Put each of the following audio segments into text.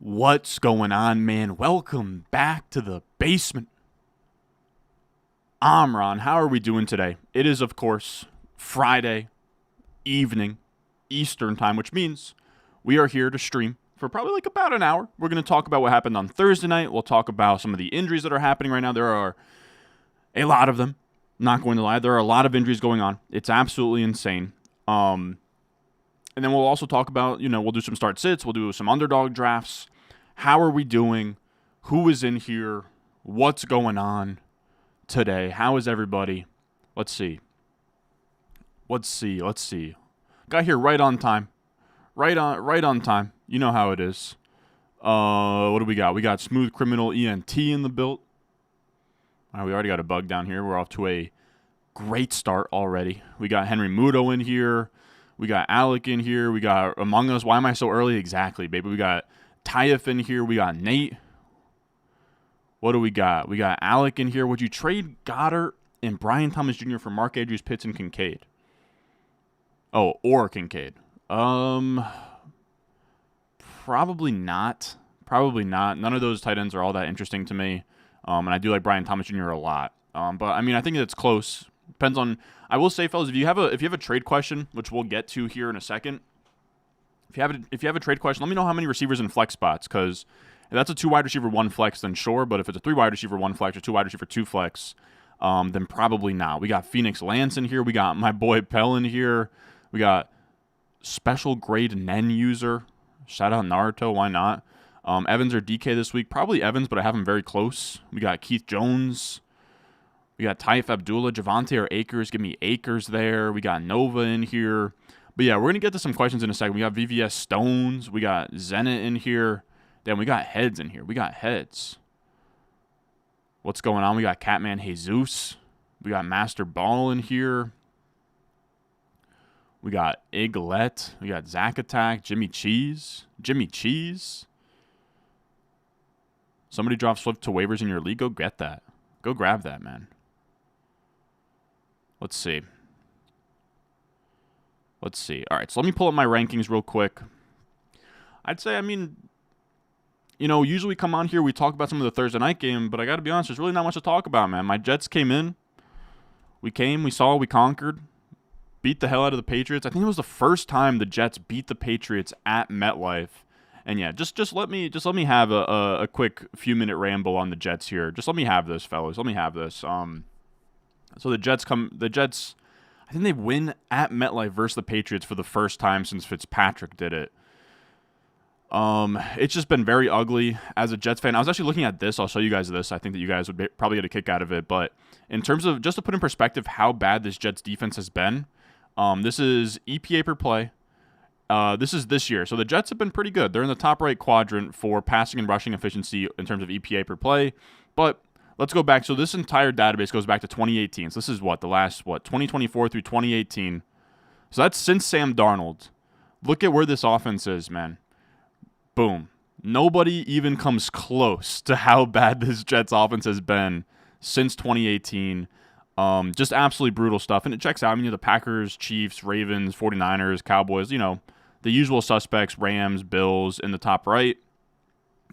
What's going on, man? Welcome back to the basement. I'm Ron. How are we doing today? It is, of course, Friday evening, Eastern time, which means we are here to stream for probably like about an hour. We're going to talk about what happened on Thursday night. We'll talk about some of the injuries that are happening right now. There are a lot of them. Not going to lie. There are a lot of injuries going on. It's absolutely insane. And then we'll also talk about, we'll do some start sits. We'll do some underdog drafts. How are we doing? Who is in here? What's going on today? How is everybody? Let's see. Got here right on time. Right on time. You know how it is. What do we got? We got Smooth Criminal ENT in the build. All right, we already got a bug down here. We're off to a great start already. We got Henry Muto in here. We got Alec in here. We got Among Us. Why am I so early? Exactly, baby. We got Tyef in here. We got Nate. What do we got? We got Alec in here. Would you trade Goddard and Brian Thomas Jr. for Mark Andrews, Pitts, and Kincaid? Oh, or Kincaid. Probably not. None of those tight ends are all that interesting to me. And I do like Brian Thomas Jr. a lot. But I mean, I think it's close. Depends on. I will say, fellas, if you have a trade question, which we'll get to here in a second, if you have a trade question, let me know how many receivers in flex spots, because if that's a 2 wide receiver 1 flex, then sure. But if it's a 3 wide receiver 1 flex or 2 wide receiver 2 flex, then probably not. We got Phoenix Lance in here. We got my boy Pell in here. We got special grade Nen user. Shout out Naruto. Why not? Evans or DK this week? Probably Evans, but I have him very close. We got Keith Jones. We got Taif Abdullah, Javante or Akers. Give me Akers there. We got Nova in here. But yeah, we're going to get to some questions in a second. We got VVS Stones. We got Zenit in here. Then we got Heads in here. We got Heads. What's going on? We got Catman Jesus. We got Master Ball in here. We got Iglet. We got Zack Attack. Jimmy Cheese. Somebody drop Swift to waivers in your league. Go get that. Go grab that, man. Let's see. All right, so let me pull up my rankings real quick. I'd say, usually we come on here, we talk about some of the Thursday night game, but I got to be honest, there's really not much to talk about, man. My Jets came in. We saw, we conquered. Beat the hell out of the Patriots. I think it was the first time the Jets beat the Patriots at MetLife. And yeah, just let me have a quick few-minute ramble on the Jets here. Just let me have this, fellas. Let me have this. So the Jets, I think they win at MetLife versus the Patriots for the first time since Fitzpatrick did it. It's just been very ugly as a Jets fan. I was actually looking at this. I'll show you guys this. I think that you guys would probably get a kick out of it. But in terms of, just to put in perspective how bad this Jets defense has been, this is EPA per play. This is this year. So the Jets have been pretty good. They're in the top right quadrant for passing and rushing efficiency in terms of EPA per play. But let's go back. So this entire database goes back to 2018. So this is the last 2024 through 2018. So that's since Sam Darnold. Look at where this offense is, man. Boom. Nobody even comes close to how bad this Jets offense has been since 2018. Just absolutely brutal stuff. And it checks out. The Packers, Chiefs, Ravens, 49ers, Cowboys, the usual suspects, Rams, Bills in the top right.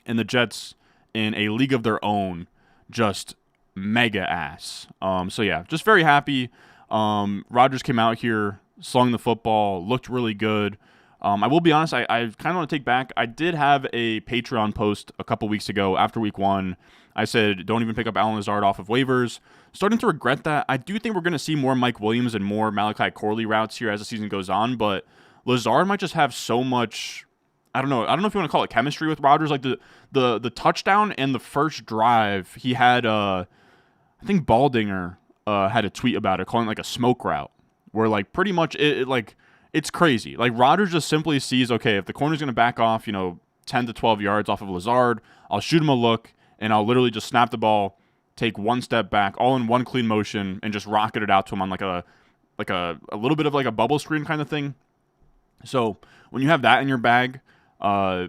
And the Jets in a league of their own, just mega ass. So yeah, just very happy. Rodgers came out here, slung the football, looked really good. I will be honest, I kind of want to take back. I did have a Patreon post a couple weeks ago after week 1. I said, don't even pick up Allen Lazard off of waivers. Starting to regret that. I do think we're going to see more Mike Williams and more Malachi Corley routes here as the season goes on, but Lazard might just have so much, I don't know if you want to call it chemistry with Rodgers. Like the touchdown and the first drive, he had, I think Baldinger had a tweet about it, calling it like a smoke route, where like pretty much it's crazy. Like Rodgers just simply sees, okay, if the corner's going to back off, 10 to 12 yards off of Lazard, I'll shoot him a look, and I'll literally just snap the ball, take one step back, all in one clean motion, and just rocket it out to him on like a little bit of like a bubble screen kind of thing. So when you have that in your bag, a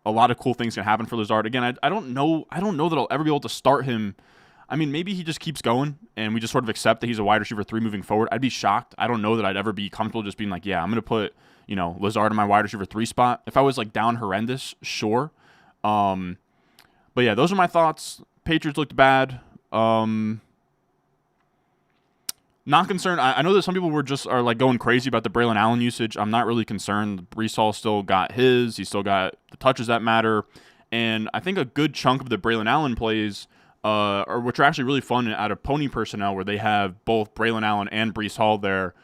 lot of cool things can happen for Lazard. Again, I don't know that I'll ever be able to start him. Maybe he just keeps going, and we just sort of accept that he's a wide receiver 3 moving forward. I'd be shocked. I don't know that I'd ever be comfortable just being like, yeah, I'm going to put, Lazard in my wide receiver 3 spot. If I was like down horrendous, sure. But yeah, those are my thoughts. Patriots looked bad. Not concerned. I know that some people are like going crazy about the Braylon Allen usage. I'm not really concerned. Breece Hall still got his. He still got the touches that matter. And I think a good chunk of the Braylon Allen plays, which are actually really fun out of pony personnel, where they have both Braylon Allen and Breece Hall there,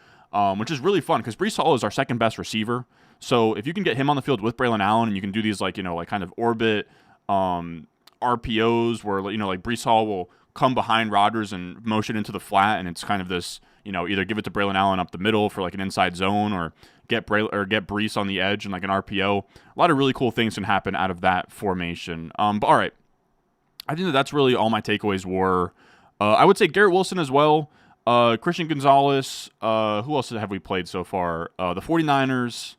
which is really fun because Breece Hall is our second best receiver. So if you can get him on the field with Braylon Allen, and you can do these like kind of orbit RPOs where like Breece Hall will come behind Rodgers and motion into the flat, and it's kind of this, either give it to Braylon Allen up the middle for like an inside zone, or get Breece on the edge and like an RPO. A lot of really cool things can happen out of that formation. But all right, I think that's really all my takeaways were. I would say Garrett Wilson as well. Christian Gonzalez. Who else have we played so far? The 49ers,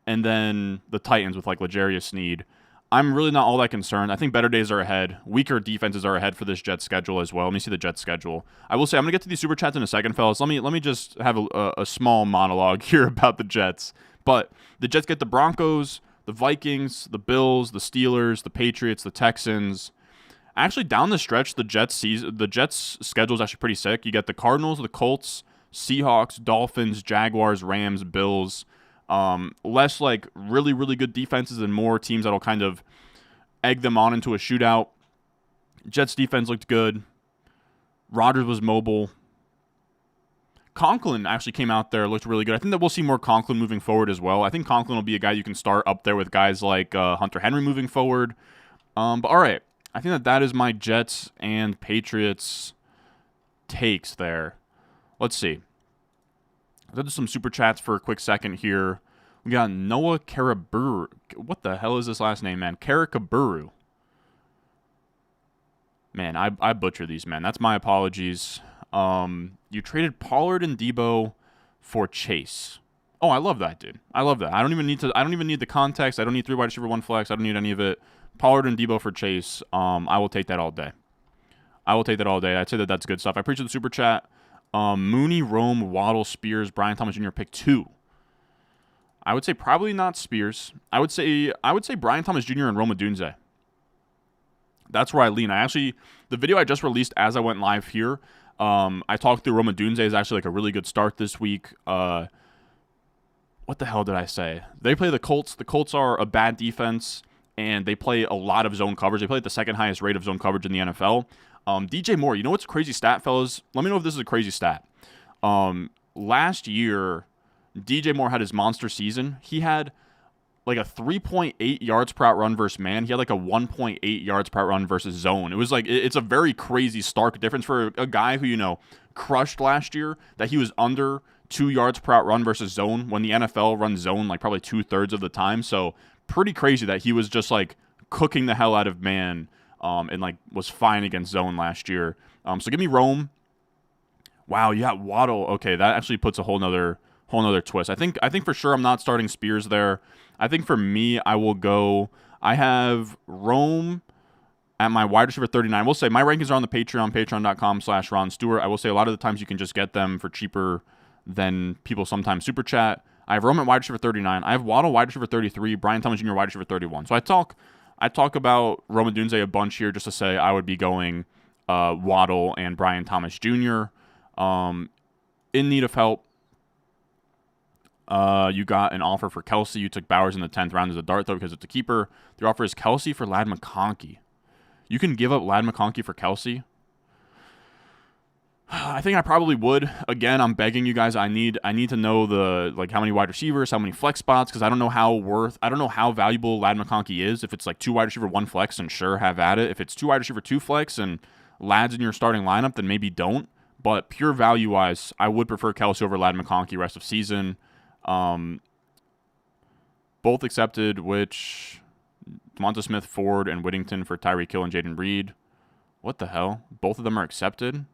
and then the Titans with like L'Jarius Sneed. I'm really not all that concerned. I think better days are ahead. Weaker defenses are ahead for this Jets schedule as well. Let me see the Jets schedule. I will say I'm going to get to these super chats in a second, fellas. Let me just have a small monologue here about the Jets. But the Jets get the Broncos, the Vikings, the Bills, the Steelers, the Patriots, the Texans. Actually, down the stretch, the Jets schedule is actually pretty sick. You get the Cardinals, the Colts, Seahawks, Dolphins, Jaguars, Rams, Bills. Less like really, really good defenses and more teams that'll kind of egg them on into a shootout. Jets defense looked good. Rodgers was mobile. Conklin actually came out there, looked really good. I think that we'll see more Conklin moving forward as well. I think Conklin will be a guy you can start up there with guys like Hunter Henry moving forward. But all right, I think that is my Jets and Patriots takes there. Let's see. Let's do some super chats for a quick second here. We got Noah Karaburu. What the hell is this last name, man? Karakaburu. Man, I butcher these, man. That's my apologies. You traded Pollard and Debo for Chase. Oh, I love that, dude. I love that. I don't even need the context. I don't need 3 wide receiver, 1 flex. I don't need any of it. Pollard and Debo for Chase. I will take that all day. I'd say that's good stuff. I appreciate the super chat. Mooney, Rome, Waddle, Spears, Brian Thomas Jr. pick 2. I would say probably not Spears. I would say Brian Thomas Jr. and Rome Odunze. That's where I lean. The video I just released as I went live here, I talked through Rome Odunze is actually like a really good start this week. What the hell did I say? They play the Colts. The Colts are a bad defense, and they play a lot of zone coverage. They play at the second highest rate of zone coverage in the NFL. DJ Moore, you know what's a crazy stat, fellas? Let me know if this is a crazy stat. Last year, DJ Moore had his monster season. He had like a 3.8 yards per out run versus man. He had like a 1.8 yards per out run versus zone. It was like, it's a very crazy stark difference for a guy who, crushed last year, that he was under 2 yards per out run versus zone when the NFL runs zone like probably 2/3 of the time. So pretty crazy that he was just like cooking the hell out of man. And like was fine against zone last year. So give me Rome. Wow, you got Waddle. Okay, that actually puts a whole nother twist. I think for sure I'm not starting Spears there. I think for me, I will go. I have Rome at my wide receiver 39. We'll say my rankings are on the Patreon, patreon.com/Ron Stewart. I will say a lot of the times you can just get them for cheaper than people sometimes super chat. I have Rome at wide receiver 39. I have Waddle wide receiver 33. Brian Thomas Jr. wide receiver 31. So I talk about Rome Odunze a bunch here just to say I would be going Waddle and Brian Thomas Jr. In need of help. You got an offer for Kelsey. You took Bowers in the 10th round as a dart throw because it's a keeper. The offer is Kelsey for Ladd McConkey. You can give up Ladd McConkey for Kelsey? I think I probably would. Again, I'm begging you guys. I need to know how many wide receivers, how many flex spots, because I don't know how valuable Ladd McConkey is. If it's like 2 wide receiver, 1 flex, then sure, have at it. If it's 2 wide receiver, 2 flex, and Ladd's in your starting lineup, then maybe don't. But pure value wise, I would prefer Kelsey over Ladd McConkey rest of season. Both accepted, which Devonta Smith, Ford, and Whittington for Tyreek Hill and Jaden Reed. What the hell? Both of them are accepted?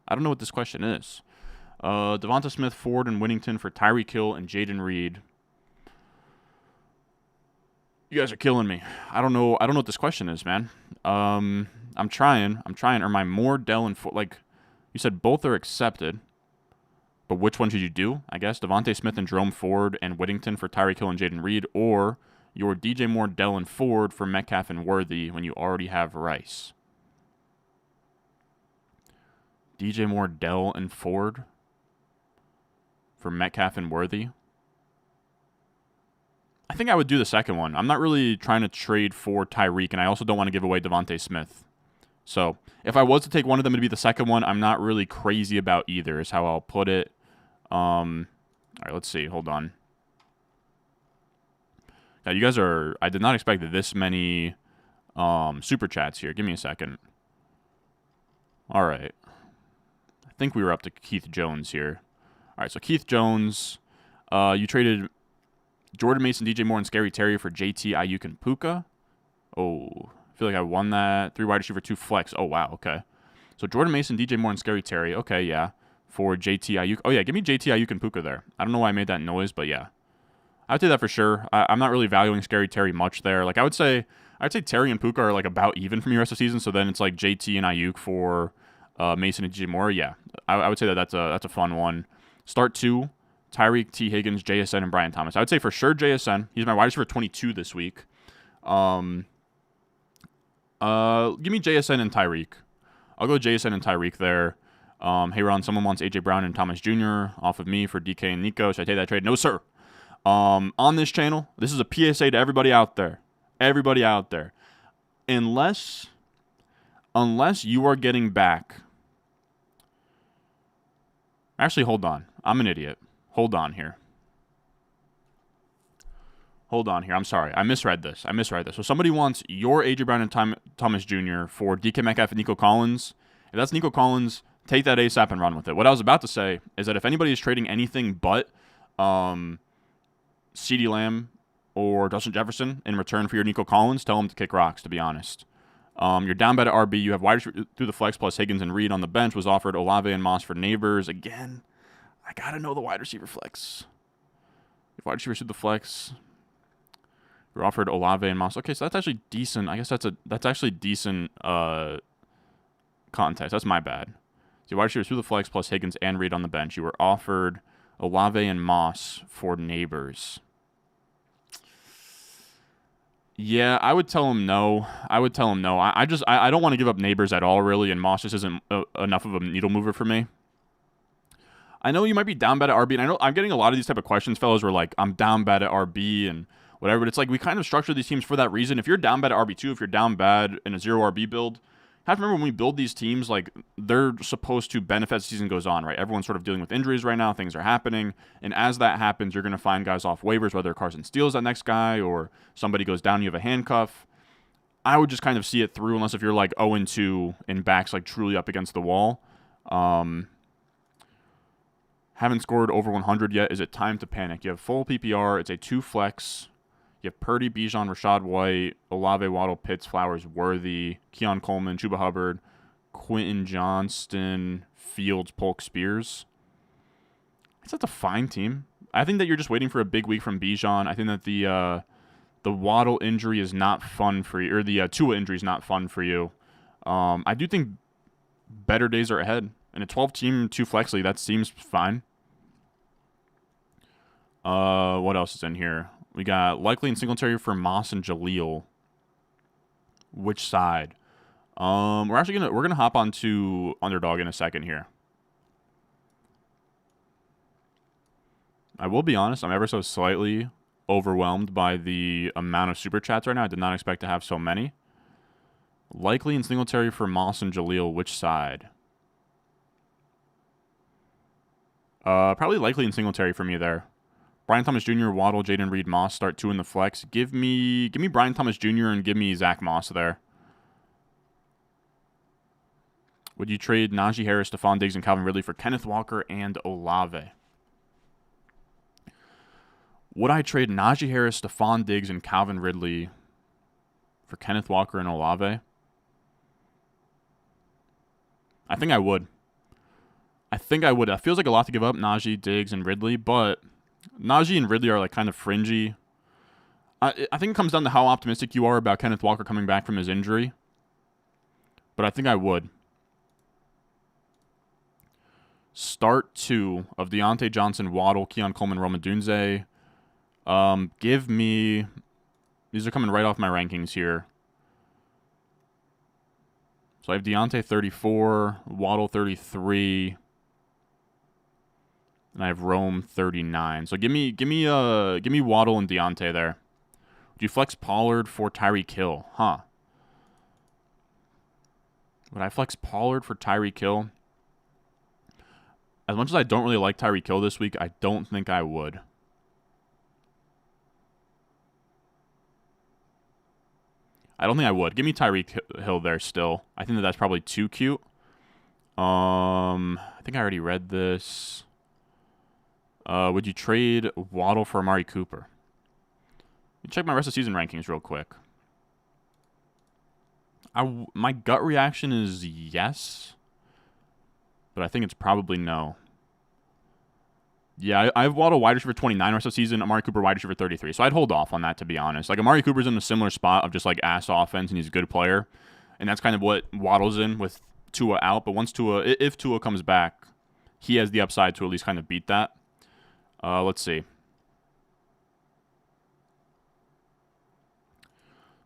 I don't know what this question is. Devonta Smith, Ford, and Whittington for Tyreek Hill and Jaden Reed. You guys are killing me. I don't know what this question is, man. I'm trying. Or my Moore, Dell, and Ford. Like, you said both are accepted. But which one should you do? I guess Devonta Smith and Jerome Ford and Whittington for Tyreek Hill and Jaden Reed. Or your DJ Moore, Dell, and Ford for Metcalf and Worthy when you already have Rice. DJ Moore, Dell, and Ford for Metcalf and Worthy. I think I would do the second one. I'm not really trying to trade for Tyreek, and I also don't want to give away Devontae Smith. So if I was to take one of them, it'd be the second one. I'm not really crazy about either, is how I'll put it. All right, let's see. Hold on. Now, you guys are... I did not expect this many super chats here. Give me a second. All right. I think we were up to Keith Jones here. All right, so Keith Jones, you traded Jordan Mason, DJ Moore, and Scary Terry for JT, Ayuk, and Puka. Oh, I feel like I won that. 3 wide receiver, 2 flex. Oh, wow, okay. So Jordan Mason, DJ Moore, and Scary Terry. Okay, yeah. For JT, Ayuk. Oh, yeah, give me JT, Ayuk, and Puka there. I don't know why I made that noise, but yeah. I would say that for sure. I'm not really valuing Scary Terry much there. Like, I'd say Terry and Puka are, like, about even from the rest of the season, so then it's, like, JT and Ayuk for Mason and DJ Moore. Yeah, I would say that's a fun one. Start 2, Tyreek, T. Higgins, JSN, and Brian Thomas. I would say for sure JSN. He's my wide receiver 22 this week. Give me JSN and Tyreek. I'll go JSN and Tyreek there. Hey, Ron, someone wants A.J. Brown and Thomas Jr. off of me for DK and Nico. Should I take that trade? No, sir. On this channel, this is a PSA to everybody out there. Everybody out there. Unless you are getting back... Actually, hold on. I'm an idiot. Hold on here. I'm sorry. I misread this. So somebody wants your A.J. Brown and Thomas Jr. for DK Metcalf and Nico Collins. If that's Nico Collins, take that ASAP and run with it. What I was about to say is that if anybody is trading anything but CeeDee Lamb or Justin Jefferson in return for your Nico Collins, tell them to kick rocks, to be honest. You're down bad at RB. You have wide receiver through the flex plus Higgins and Reed on the bench. Was offered Olave and Moss for Neighbors. Again, I got to know the wide receiver flex. If wide receivers through the flex, you're offered Olave and Moss. Okay, so that's actually decent. I guess that's actually decent context. That's my bad. So wide receivers through the flex plus Higgins and Reed on the bench. You were offered Olave and Moss for Neighbors. Yeah, I would tell him no. I don't want to give up Neighbors at all, really, and Moss just isn't enough of a needle mover for me. I know you might be down bad at RB, and I know I'm getting a lot of these type of questions, fellas, where like, I'm down bad at RB and whatever, but it's like we kind of structure these teams for that reason. If you're down bad at RB2, if you're down bad in a 0 RB build, have to remember when we build these teams, like, they're supposed to benefit as the season goes on, right? Everyone's sort of dealing with injuries right now. Things are happening. And as that happens, you're going to find guys off waivers, whether Carson steals that next guy or somebody goes down, you have a handcuff. I would just kind of see it through, unless if you're like 0-2 and backs like truly up against the wall. Haven't scored over 100 yet. Is it time to panic? You have full PPR. It's a 2 flex. You have Purdy, Bijan, Rashad White, Olave, Waddle, Pitts, Flowers, Worthy, Keon Coleman, Chuba Hubbard, Quentin Johnston, Fields, Polk, Spears. That's a fine team. I think that you're just waiting for a big week from Bijan. I think that the Waddle injury is not fun for you, or the Tua injury is not fun for you. I do think better days are ahead. In a 12-team, 2 flex league, that seems fine. What else is in here? We got Likely and Singletary for Moss and Jaleel. Which side? We're gonna hop onto Underdog in a second here. I will be honest, I'm ever so slightly overwhelmed by the amount of super chats right now. I did not expect to have so many. Likely and Singletary for Moss and Jaleel. Which side? Probably Likely and Singletary for me there. Brian Thomas Jr., Waddle, Jaden Reed, Moss, start 2 in the flex. Give me Brian Thomas Jr. and give me Zach Moss there. Would you trade Najee Harris, Stephon Diggs, and Calvin Ridley for Kenneth Walker and Olave? Would I trade Najee Harris, Stephon Diggs, and Calvin Ridley for Kenneth Walker and Olave? I think I would. That feels like a lot to give up, Najee, Diggs, and Ridley, but Najee and Ridley are like kind of fringy. I think it comes down to how optimistic you are about Kenneth Walker coming back from his injury. But I think I would. Start 2 of Deontay Johnson, Waddle, Keon Coleman, Roma Dunze. Give me These are coming right off my rankings here. So I have Deontay 34, Waddle 33, and I have Rome 39. So give me Waddle and Deontay there. Do you flex Pollard for Tyreek Hill? Huh. Would I flex Pollard for Tyreek Hill? As much as I don't really like Tyreek Hill this week, I don't think I would. I don't think I would. Give me Tyreek Hill there still. I think that's probably too cute. I think I already read this. Would you trade Waddle for Amari Cooper? Let me check my rest of season rankings real quick. My gut reaction is yes, but I think it's probably no. Yeah, I have Waddle wide receiver 29 rest of season, Amari Cooper wide receiver 33. So I'd hold off on that, to be honest. Like, Amari Cooper's in a similar spot of just like ass offense, and he's a good player, and that's kind of what Waddle's in with Tua out. But if Tua comes back, he has the upside to at least kind of beat that. Let's see.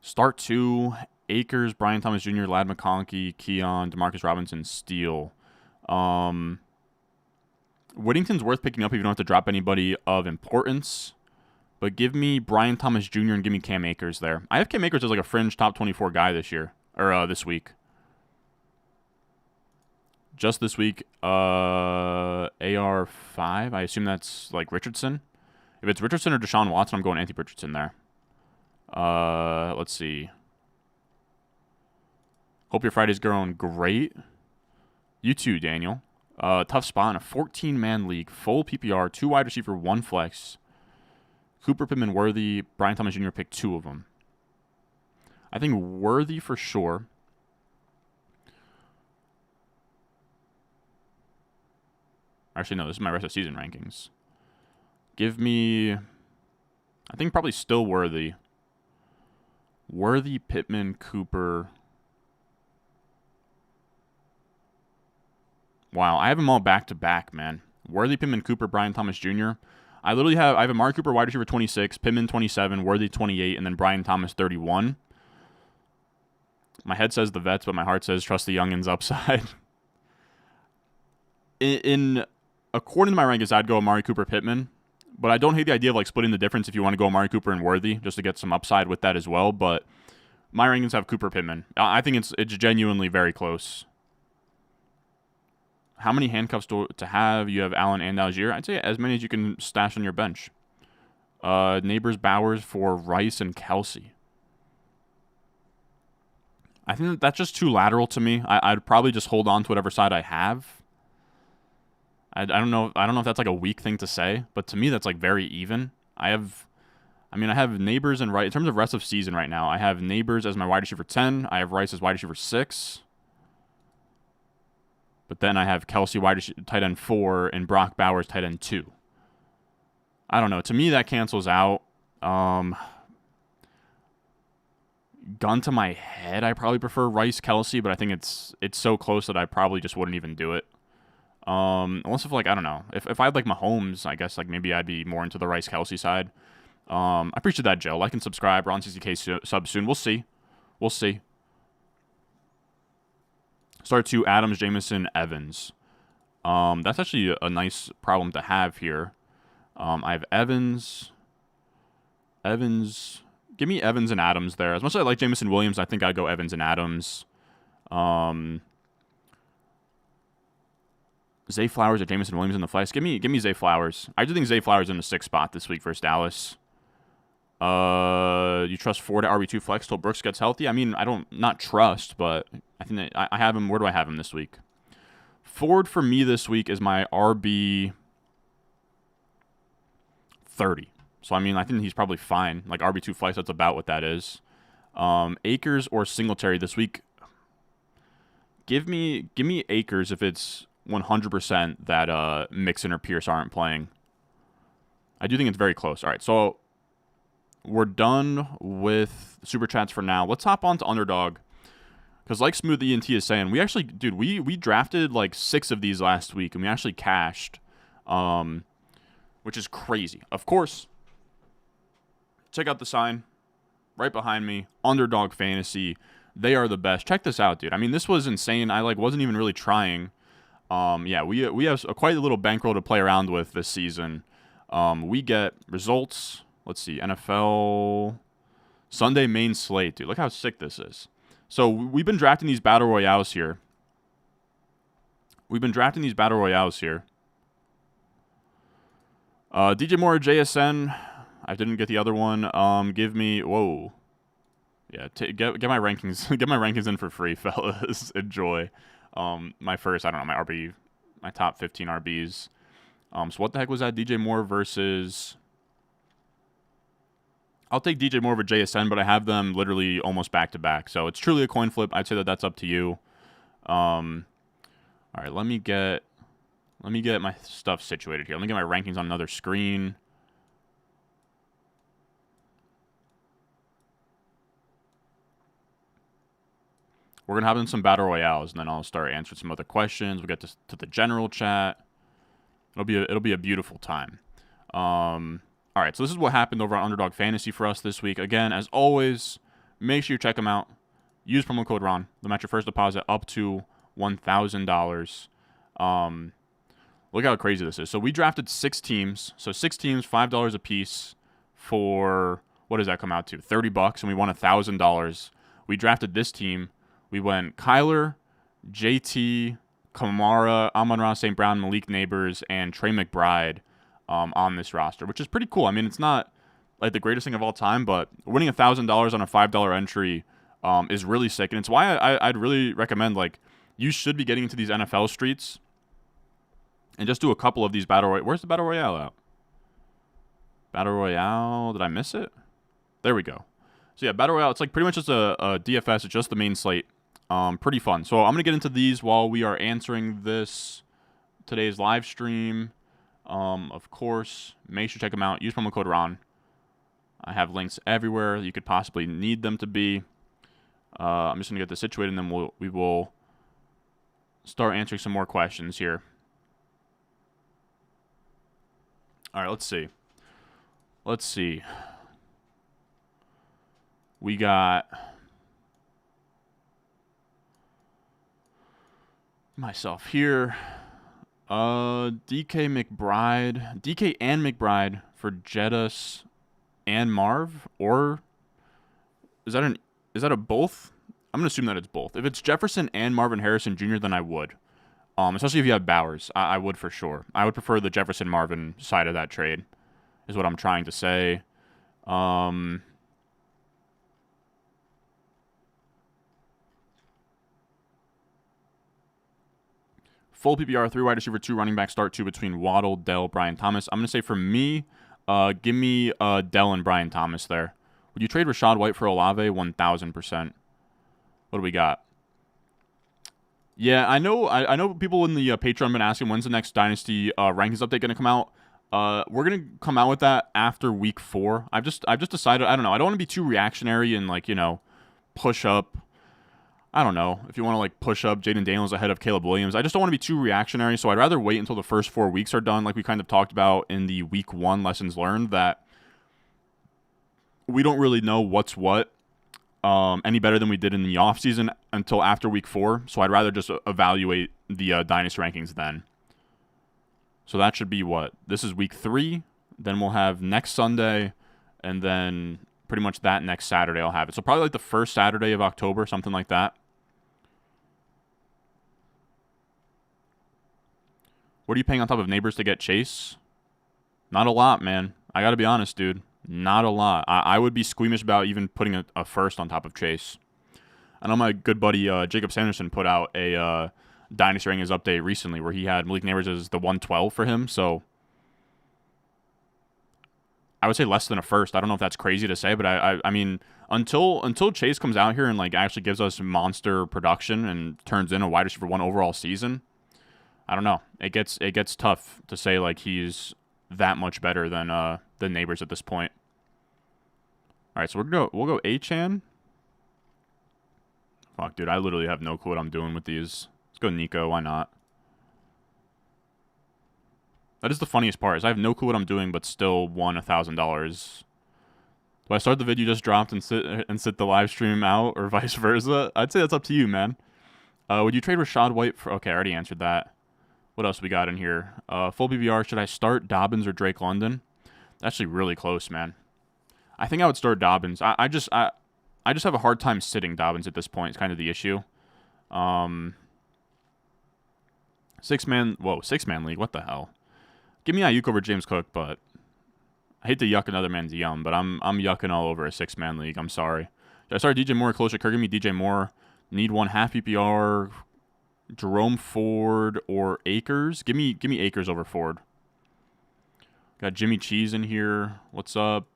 Start 2, Akers, Brian Thomas Jr., Ladd McConkey, Keon, Demarcus Robinson, Steele. Whittington's worth picking up if you don't have to drop anybody of importance. But give me Brian Thomas Jr. and give me Cam Akers there. I have Cam Akers as like a fringe top 24 guy this year. Or this week. Just this week. AR5. I assume that's like Richardson. If it's Richardson or Deshaun Watson, I'm going anti-Richardson there. Let's see. Hope your Friday's going great. You too, Daniel. Tough spot in a 14-man league, full PPR, 2 wide receiver, 1 flex. Cooper, Pittman, Worthy, Brian Thomas Jr. picked 2 of them. I think Worthy for sure. Actually, no, this is my rest of season rankings. Give me, I think probably still Worthy. Worthy, Pittman, Cooper. Wow, I have them all back-to-back, man. Worthy, Pittman, Cooper, Brian Thomas Jr. I have Amari Cooper, wide receiver 26, Pittman 27, Worthy 28, and then Brian Thomas 31. My head says the vets, but my heart says trust the youngins upside. According to my rankings, I'd go Amari Cooper, Pittman, but I don't hate the idea of like splitting the difference if you want to go Amari Cooper and Worthy just to get some upside with that as well. But my rankings have Cooper, Pittman. I think it's genuinely very close. How many handcuffs to have? You have Allen and Algier. I'd say as many as you can stash on your bench. Neighbors, Bowers for Rice and Kelsey. I think that's just too lateral to me. I'd probably just hold on to whatever side I have. I don't know if that's like a weak thing to say, but to me that's like very even. I have Neighbors and Rice. In terms of rest of season right now, I have Neighbors as my wide receiver 10. I have Rice as wide receiver 6. But then I have Kelsey tight end 4 and Brock Bowers tight end 2. I don't know. To me, that cancels out. Gun to my head, I probably prefer Rice Kelsey, but I think it's so close that I probably just wouldn't even do it. Unless if like I don't know. If I had like Mahomes, I guess like maybe I'd be more into the Rice Kelsey side. I appreciate that, Joe. Like and subscribe. We're on 60K sub soon. We'll see. Start 2, Adams, Jameson, Evans. That's actually a nice problem to have here. I have Evans. Give me Evans and Adams there. As much as I like Jameson Williams, I think I'd go Evans and Adams. Zay Flowers or Jameson Williams in the flex. Give me Zay Flowers. I do think Zay Flowers in the 6th spot this week versus Dallas. You trust Ford at RB2 flex till Brooks gets healthy? I mean, not trust, but I think that I have him. Where do I have him this week? Ford for me this week is my RB 30. So, I mean, I think he's probably fine. Like RB2 flex, that's about what that is. Akers or Singletary this week. Give me Akers if it's 100% that Mixon or Pierce aren't playing. I do think it's very close. All right, so we're done with Super Chats for now. Let's hop on to Underdog. Because like Smooth ENT is saying, we actually, dude, we drafted like 6 of these last week, and we actually cashed, which is crazy. Of course, check out the sign. right behind me, Underdog Fantasy. They are the best. Check this out, dude. I mean, this was insane. I wasn't even really trying. Yeah, we have quite a little bankroll to play around with this season. We get results. Let's see, NFL Sunday main slate, dude. Look how sick this is. So we've been drafting these battle royales here. DJ Moore, JSN. I didn't get the other one. Give me Yeah, get my rankings. Get my rankings in for free, fellas. Enjoy. My first, I don't know, my top 15 RBs. So what the heck was that? DJ Moore versus. I'll take DJ Moore over JSN, but I have them literally almost back to back. So it's truly a coin flip. I'd say that's up to you. All right, let me get my stuff situated here. Let me get my rankings on another screen. We're gonna have in some battle royales, and then I'll start answering some other questions. We'll get to the general chat. It'll be a beautiful time. All right, so this is what happened over on Underdog Fantasy for us this week. Again, as always, make sure you check them out. Use promo code RON. They'll match your first deposit up to $1,000. Look how crazy this is. So we drafted 6 teams. So 6 teams, $5 a piece for, what does that come out to? $30, and we won $1,000. We drafted this team. We went Kyler, JT, Kamara, Amon-Ra St. Brown, Malik Neighbors, and Trey McBride on this roster, which is pretty cool. I mean, it's not like the greatest thing of all time, but winning $1,000 on a $5 entry is really sick. And it's why I'd really recommend, like, you should be getting into these NFL streets and just do a couple of these battle royale. Where's the battle royale at? Battle royale, did I miss it? There we go. So yeah, battle royale, it's like pretty much just a DFS. It's just the main slate. Pretty fun. So I'm going to get into these while we are answering today's live stream. Of course, make sure to check them out. Use promo code RON. I have links everywhere you could possibly need them to be. I'm just going to get this situated, and then we will start answering some more questions here. All right, let's see. We got myself here. DK and McBride for Jettis and Marv, or is that a both? I'm gonna assume that it's both. If it's Jefferson and Marvin Harrison Jr., then I would. Especially if you have Bowers, I would for sure. I would prefer the Jefferson Marvin side of that trade, is what I'm trying to say. Full PPR, 3 wide receiver, 2 running back, start 2 between Waddle, Dell, Brian Thomas. I'm going to say for me, give me Dell and Brian Thomas there. Would you trade Rachaad White for Olave? 1,000%. What do we got? Yeah, I know people in the Patreon have been asking when's the next Dynasty rankings update going to come out. We're going to come out with that after week 4. I've just decided, I don't know. I don't want to be too reactionary and, like, push up. I don't know, if you want to, like, push up Jaden Daniels ahead of Caleb Williams. I just don't want to be too reactionary, so I'd rather wait until the first 4 weeks are done, like we kind of talked about in the week 1 lessons learned, that we don't really know what's what any better than we did in the offseason until after week 4. So I'd rather just evaluate the Dynasty rankings then. So that should be what? This is week 3. Then we'll have next Sunday, and then pretty much that next Saturday I'll have it. So probably like the first Saturday of October, something like that. What are you paying on top of Neighbors to get Chase? Not a lot, man. I got to be honest, dude. Not a lot. I would be squeamish about even putting a first on top of Chase. I know my good buddy Jacob Sanderson put out a Dynasty Rankings update recently where he had Malik Neighbors as the 112 for him. So I would say less than a first. I don't know if that's crazy to say, but I mean, until Chase comes out here and, like, actually gives us monster production and turns in a wide receiver 1 overall season, I don't know. It gets tough to say, like, he's that much better than Neighbors at this point. All right, so we'll go Achane. Fuck, dude, I literally have no clue what I'm doing with these. Let's go Nico. Why not? That is the funniest part. Is I have no clue what I'm doing, but still won $1,000. Do I start the video you just dropped and sit the live stream out, or vice versa? I'd say that's up to you, man. Would you trade Rashad White for? Okay, I already answered that. What else we got in here? Full PBR. Should I start Dobbins or Drake London? That's actually really close, man. I think I would start Dobbins. I just have a hard time sitting Dobbins at this point. It's kind of the issue. Six-man league. What the hell? Give me Ayuk over James Cook, but I hate to yuck another man's yum, but I'm yucking all over a 6-man league. I'm sorry. Should I start DJ Moore or closer? Kirk, give me DJ Moore. Need one half PPR. Jerome Ford or Akers? Give me Akers over Ford. Got Jimmy Cheese in here. What's up?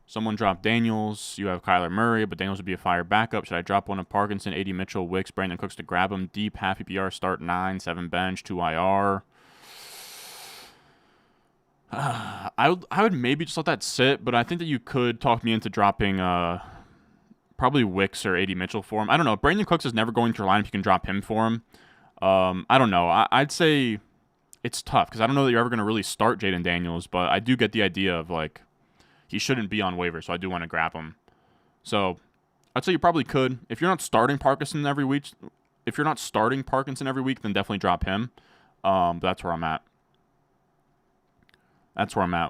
Someone dropped Daniels. You have Kyler Murray, but Daniels would be a fire backup. Should I drop one of Parkinson, 80 Mitchell, Wicks, Brandon Cooks to grab him? Deep, half PPR, start 9, 7 bench, 2 IR. I would maybe just let that sit, but I think that you could talk me into dropping probably Wicks or 80 Mitchell for him. I don't know. Brandon Cooks is never going to your line if you can drop him for him. I don't know. I'd say it's tough because I don't know that you're ever going to really start Jaden Daniels, but I do get the idea of, like, he shouldn't be on waivers, so I do want to grab him. So I'd say you probably could. If you're not starting Parkinson every week, then definitely drop him. But that's where I'm at.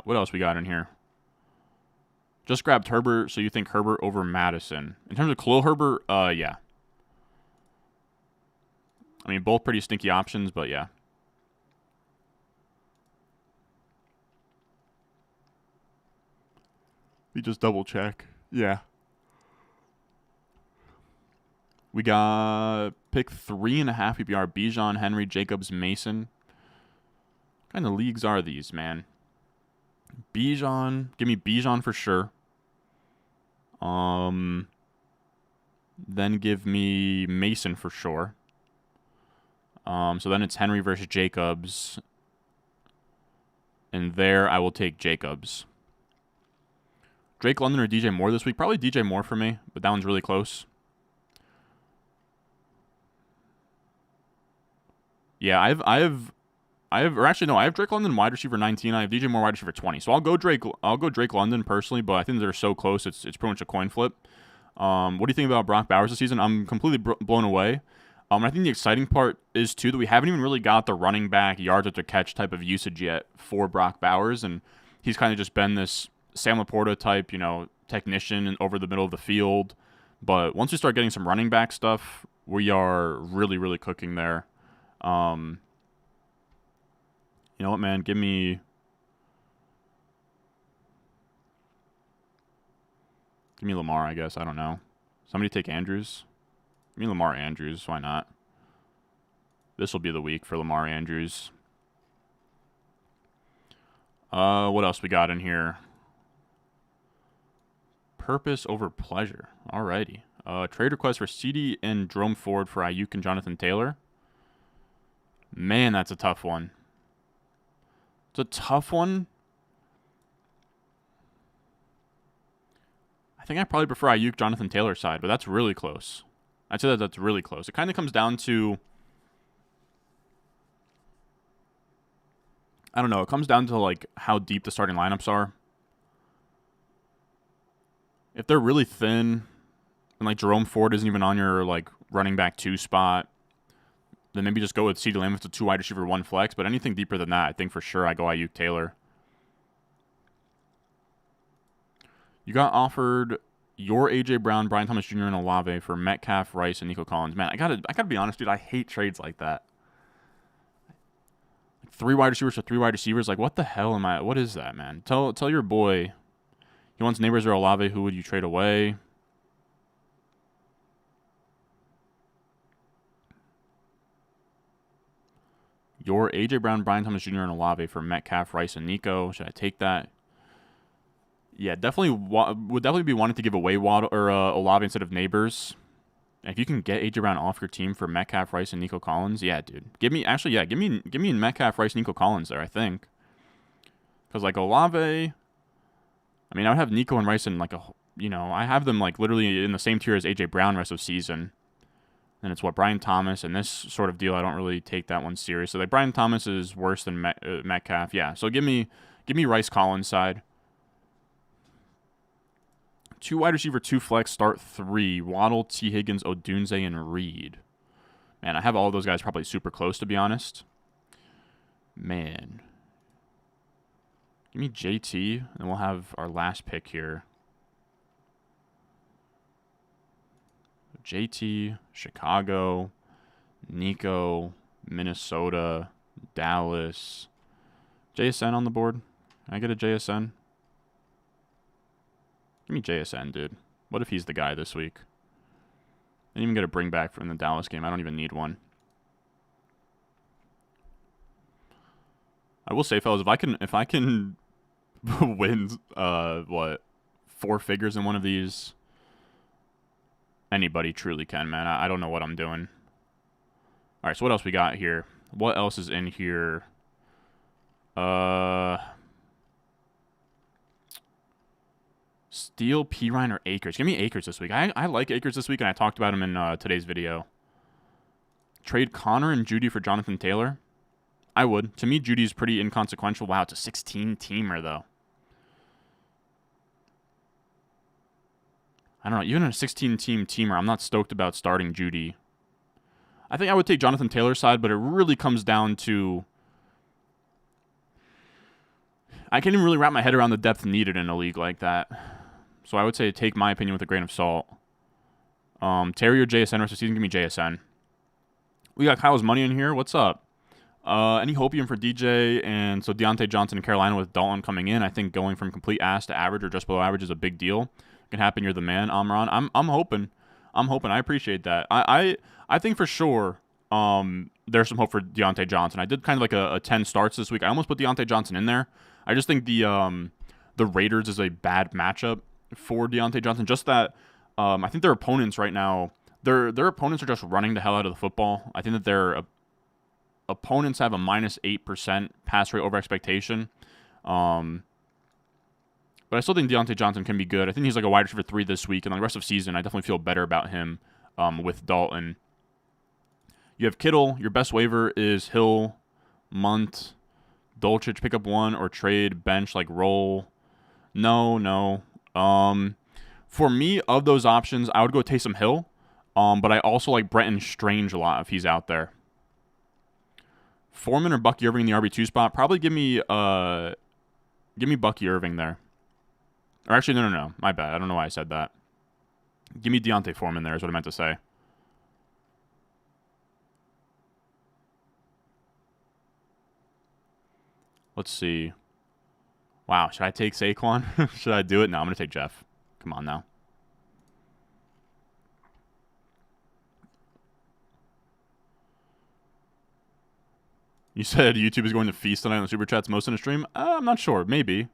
What else we got in here? Just grabbed Herbert, so you think Herbert over Madison. In terms of Khalil Herbert, yeah. I mean, both pretty stinky options, but yeah. We just double check. Yeah. We got pick 3.5 PPR. Bijan, Henry, Jacobs, Mason. What kind of leagues are these, man? Bijan. Give me Bijan for sure. Then give me Mason for sure. So then it's Henry versus Jacobs. And there I will take Jacobs. Drake London or DJ Moore this week? Probably DJ Moore for me, but that one's really close. Yeah, I have Drake London wide receiver 19. I have DJ Moore wide receiver 20. So I'll go Drake London personally, but I think they're so close. It's pretty much a coin flip. What do you think about Brock Bowers this season? I'm completely blown away. I think the exciting part is too that we haven't even really got the running back yards after catch type of usage yet for Brock Bowers, and he's kind of just been this Sam Laporta type, technician over the middle of the field. But once we start getting some running back stuff, we are really, really cooking there. You know what, man? Give me Lamar, I guess. I don't know. Somebody take Andrews. Give me Lamar Andrews. Why not? This will be the week for Lamar Andrews. What else we got in here? Purpose over pleasure. Alrighty. Trade request for CD and Jerome Ford for Ayuk and Jonathan Taylor. Man, that's a tough one. It's a tough one. I think I probably prefer Ayuk, Jonathan Taylor side, but that's really close. I'd say that's really close. It kind of comes down to, I don't know, it comes down to like how deep the starting lineups are. If they're really thin and like Jerome Ford isn't even on your like running back 2 spot, then maybe just go with CeeDee Lamb with the 2 wide receiver 1 flex. But anything deeper than that, I think for sure I go Ayuk Taylor. You got offered your A.J. Brown, Brian Thomas Jr., and Olave for Metcalf, Rice, and Nico Collins. Man, I gotta be honest, dude. I hate trades like that. 3 wide receivers for 3 wide receivers. Like, what the hell am I? What is that, man? Tell your boy. He wants Neighbors or Olave. Who would you trade away? Your A.J. Brown, Brian Thomas Jr., and Olave for Metcalf, Rice, and Nico. Should I take that? Yeah, definitely would definitely be wanting to give away Waddle or Olave instead of Neighbors. If you can get A.J. Brown off your team for Metcalf, Rice, and Nico Collins, yeah, dude. Give me Metcalf, Rice, Nico Collins there, I think. Because like Olave, I mean, I would have Nico and Rice in like I have them like literally in the same tier as A.J. Brown rest of season. And it's Brian Thomas, and this sort of deal, I don't really take that one seriously. Like Brian Thomas is worse than Metcalf, yeah. So give me Rice Collins side. 2 wide receiver, 2 flex, start 3. Waddle, T. Higgins, Odunze, and Reed. Man, I have all those guys probably super close, to be honest. Man. Give me JT, and we'll have our last pick here. JT, Chicago, Nico, Minnesota, Dallas. JSN on the board. Can I get a JSN? Give me JSN, dude. What if he's the guy this week? I didn't even get a bring back from the Dallas game. I don't even need one. I will say, fellas, if I can win what 4 figures in one of these, anybody truly can, man. I don't know what I'm doing. All right, so what else we got here? What else is in here? Steele, Pirine, or Akers? Give me Akers this week. I like Akers this week, and I talked about him in today's video. Trade Connor and Judy for Jonathan Taylor? I would. To me, Judy's pretty inconsequential. Wow, it's a 16-teamer, though. I don't know. Even in a 16-team teamer, I'm not stoked about starting Judy. I think I would take Jonathan Taylor's side, but it really comes down to... I can't even really wrap my head around the depth needed in a league like that. So I would say take my opinion with a grain of salt. Terry or JSN rest of the season? Give me JSN. We got Kyle's money in here. What's up? Any hopium for DJ? And so Deontay Johnson in Carolina with Dalton coming in. I think going from complete ass to average or just below average is a big deal. It can happen. You're the man, Amron. I'm hoping. I appreciate that. I think for sure there's some hope for Deontay Johnson. I did kind of like a 10 starts this week. I almost put Deontay Johnson in there. I just think the Raiders is a bad matchup for Deontay Johnson. Just that I think their opponents right now, their opponents are just running the hell out of the football. I think that their opponents have a -8% pass rate over expectation. But I still think Deontay Johnson can be good. I think he's like a wide receiver 3 this week, and on the rest of the season, I definitely feel better about him with Dalton. You have Kittle. Your best waiver is Hill, Munt, Dolchich. Pick up one or trade, bench, like roll. No. For me, of those options, I would go Taysom Hill. But I also like Brenton Strange a lot if he's out there. Foreman or Bucky Irving in the RB2 spot? Probably give me Bucky Irving there. Or actually, no. My bad. I don't know why I said that. Give me Deontay Foreman there is what I meant to say. Let's see. Wow, should I take Saquon? Should I do it? No, I'm going to take Jeff. Come on now. You said YouTube is going to feast tonight on the Super Chats most in the stream? I'm not sure. Maybe.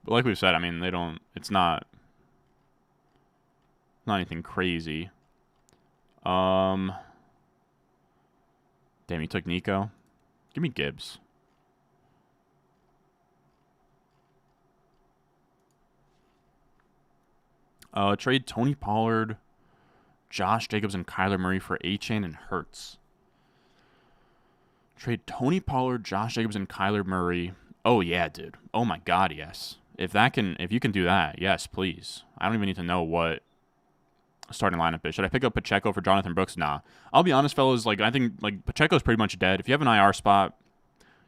But like we've said, I mean, they don't... It's not anything crazy. Damn, you took Nico. Give me Gibbs. Trade Tony Pollard, Josh Jacobs, and Kyler Murray for A-Chain and Hurts. Trade Tony Pollard, Josh Jacobs, and Kyler Murray. Oh, yeah, dude. Oh, my God, yes. If you can do that, yes, please. I don't even need to know what starting lineup is. Should I pick up Pacheco for Jonathan Brooks? Nah. I'll be honest, fellas. Like, I think like Pacheco's pretty much dead. If you have an IR spot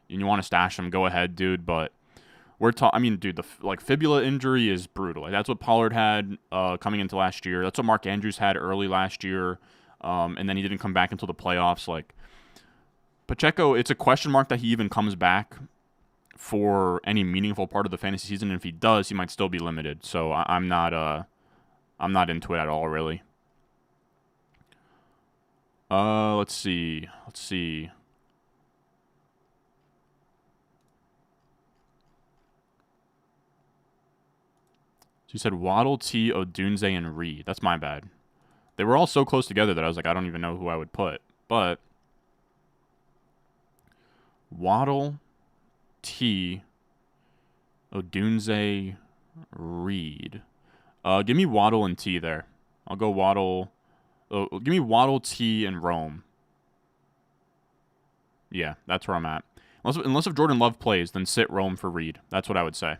and you want to stash him, go ahead, dude. But I mean, dude, the fibula injury is brutal. Like, that's what Pollard had coming into last year. That's what Mark Andrews had early last year, and then he didn't come back until the playoffs. Like, Pacheco, it's a question mark that he even comes back for any meaningful part of the fantasy season. And if he does, he might still be limited. So I'm not into it at all, really. Let's see. You said Waddle, T, Odunze, and Reed. That's my bad. They were all so close together that I was like, I don't even know who I would put. But Waddle, T, Odunze, Reed. Give me Waddle and T there. I'll go Waddle. Give me Waddle, T, and Rome. Yeah, that's where I'm at. Unless if Jordan Love plays, then sit Rome for Reed. That's what I would say.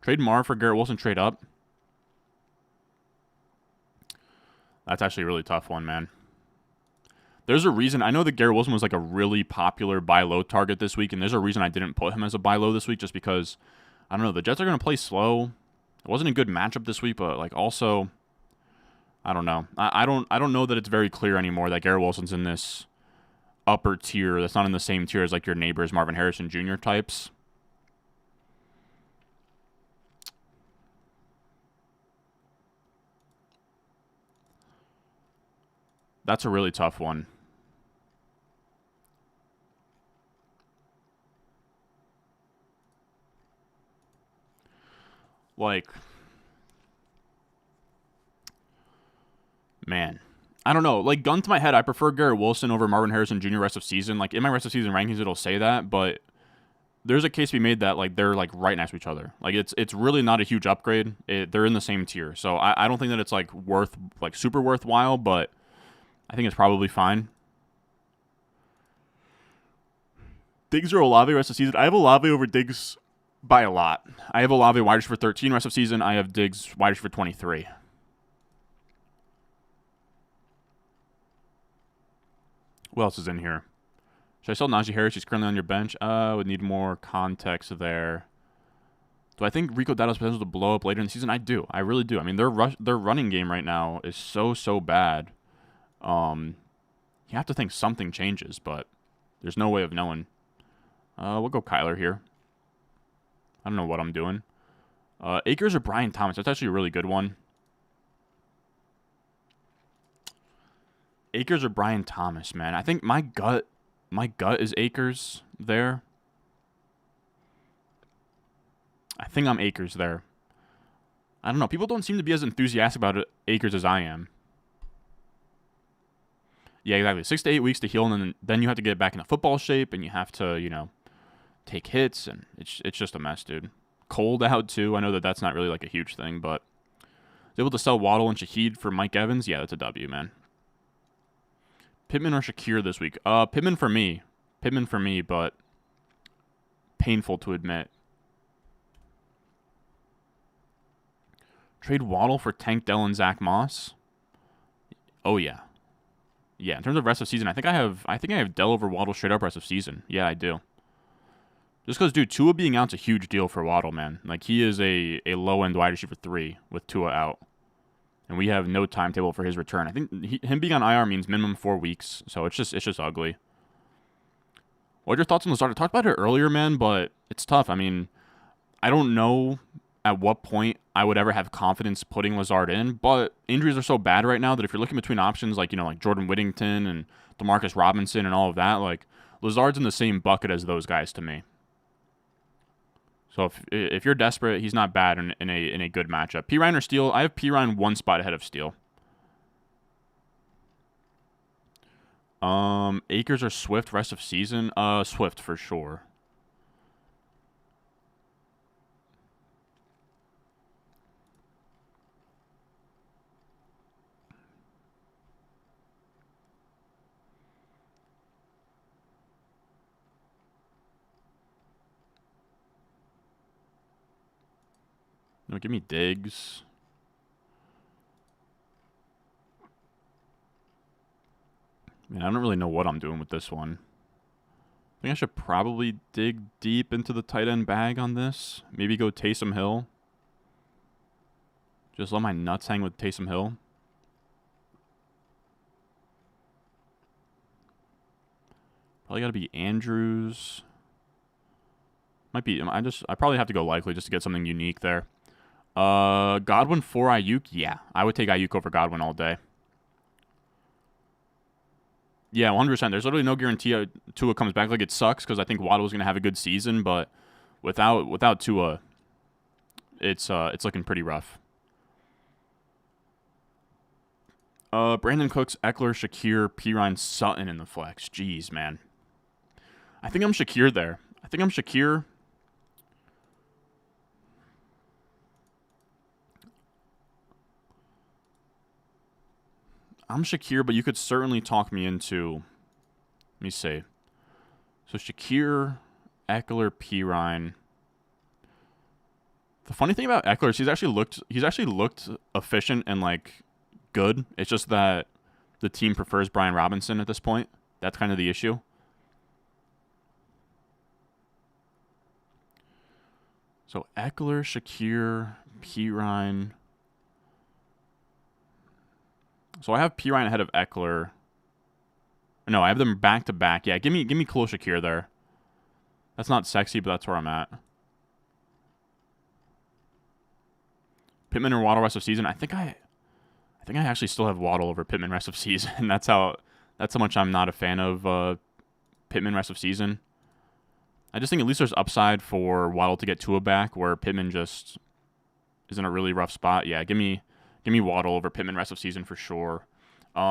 Trade Mar for Garrett Wilson, trade up. That's actually a really tough one, man. There's a reason. I know that Garrett Wilson was like a really popular buy low target this week, and there's a reason I didn't put him as a buy low this week, just because, I don't know, the Jets are going to play slow. It wasn't a good matchup this week, but like also, I don't know. I don't know that it's very clear anymore that Garrett Wilson's in this upper tier that's not in the same tier as like your neighbors, Marvin Harrison Jr. types. That's a really tough one. Like, man, I don't know. Like, gun to my head, I prefer Garrett Wilson over Marvin Harrison Jr. rest of season. Like, in my rest of season rankings, it'll say that, but there's a case to be made that like they're like right next to each other. Like, it's really not a huge upgrade. They're in the same tier, so I don't think that it's like super worthwhile, but I think it's probably fine. Diggs or Olave rest of season. I have Olave over Diggs by a lot. I have Olave wide receiver 13 rest of season. I have Diggs wide receiver 23. Who else is in here? Should I sell Najee Harris? He's currently on your bench. Would need more context there. Do I think Rico Dowdle's potential to blow up later in the season? I do. I really do. I mean, their running game right now is so bad. You have to think something changes, but there's no way of knowing. We'll go Kyler here. I don't know what I'm doing. Akers or Brian Thomas? That's actually a really good one. Akers or Brian Thomas, man. I think my gut is Akers there. I think I'm Akers there. I don't know. People don't seem to be as enthusiastic about Akers as I am. Yeah, exactly. 6 to 8 weeks to heal, and then you have to get back into football shape, and you have to, take hits, and it's just a mess, dude. Cold out, too. I know that that's not really like a huge thing, but able to sell Waddle and Shaheed for Mike Evans? Yeah, that's a W, man. Pittman or Shakir this week? Pittman for me. Pittman for me, but painful to admit. Trade Waddle for Tank Dell and Zach Moss? Oh, yeah. Yeah, in terms of rest of season, I think I have Dell over Waddle straight up rest of season. Yeah, I do. Just because, dude, Tua being out's a huge deal for Waddle, man. Like, he is a low-end wide receiver 3 with Tua out. And we have no timetable for his return. I think him being on IR means minimum 4 weeks, so it's just ugly. What are your thoughts on Lazard? I talked about it earlier, man, but it's tough. I mean, I don't know at what point I would ever have confidence putting Lazard in, but injuries are so bad right now that if you're looking between options like, like Jordan Whittington and DeMarcus Robinson and all of that, like, Lazard's in the same bucket as those guys to me. So if you're desperate, he's not bad in a good matchup. P. Ryan or Steele? I have P. Ryan 1 spot ahead of Steele. Akers or Swift rest of season? Swift for sure. No, give me Diggs. Man, I don't really know what I'm doing with this one. I think I should probably dig deep into the tight end bag on this. Maybe go Taysom Hill. Just let my nuts hang with Taysom Hill. Probably got to be Andrews. Might be. I probably have to go likely just to get something unique there. Godwin for Ayuk? Yeah, I would take Ayuk over Godwin all day. Yeah, 100%. There's literally no guarantee Tua comes back. Like, it sucks because I think Waddle was going to have a good season, but without Tua, it's looking pretty rough. Brandon Cooks, Eckler, Shakir, Pirine, Sutton in the flex. Jeez, man. I think I'm Shakir there. I'm Shakir, but you could certainly talk me into. Let me see. So Shakir, Eckler, Pirine. The funny thing about Eckler is he's actually looked efficient and like good. It's just that the team prefers Brian Robinson at this point. That's kind of the issue. So Eckler, Shakir, Pirine. So I have Pirine ahead of Eckler. No, I have them back to back. Yeah, give me Khalil Shakir there. That's not sexy, but that's where I'm at. Pittman or Waddle rest of season. I think I actually still have Waddle over Pittman rest of season. That's how much I'm not a fan of Pittman rest of season. I just think at least there's upside for Waddle to get Tua back, where Pittman just is in a really rough spot. Yeah, give me Waddle over Pittman rest of season for sure.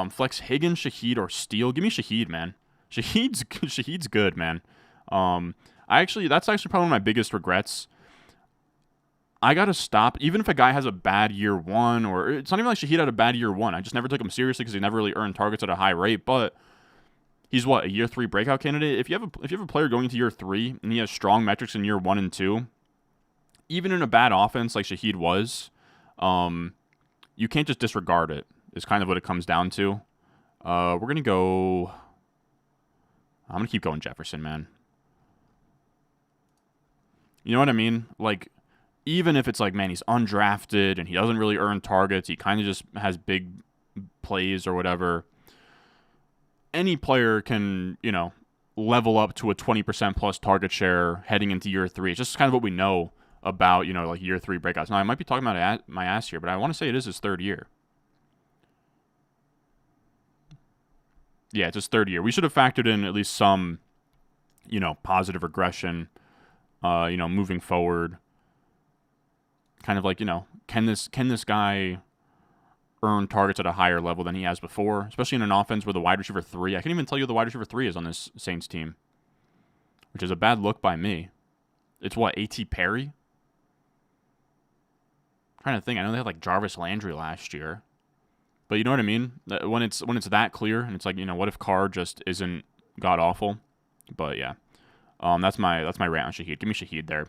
Flex Higgins, Shaheed, or Steele. Give me Shaheed, man. Shaheed's good, man. That's actually probably one of my biggest regrets. I gotta stop. Even if a guy has a bad year one, or it's not even like Shaheed had a bad year one. I just never took him seriously because he never really earned targets at a high rate. But he's a year 3 breakout candidate. If you have a player going into year 3 and he has strong metrics in year 1 and 2, even in a bad offense like Shaheed was, you can't just disregard it. Is kind of what it comes down to. We're gonna go. I'm gonna keep going Jefferson, man. You know what I mean? Like, even if it's like, man, he's undrafted and he doesn't really earn targets, he kind of just has big plays or whatever. Any player can, level up to a 20% plus target share heading into year 3. It's just kind of what we know about, like year 3 breakouts. Now, I might be talking about my ass here, but I want to say it is his 3rd year. Yeah, it's his 3rd year. We should have factored in at least some, positive regression, moving forward. Kind of like, can this guy earn targets at a higher level than he has before, especially in an offense where the wide receiver 3, I can't even tell you who the wide receiver 3 is on this Saints team, which is a bad look by me. It's what, A.T. Perry? I'm trying to think. I know they had like Jarvis Landry last year. But you know what I mean? When it's that clear, and it's like, what if Carr just isn't god awful? But yeah. That's my rant on Shaheed. Give me Shaheed there.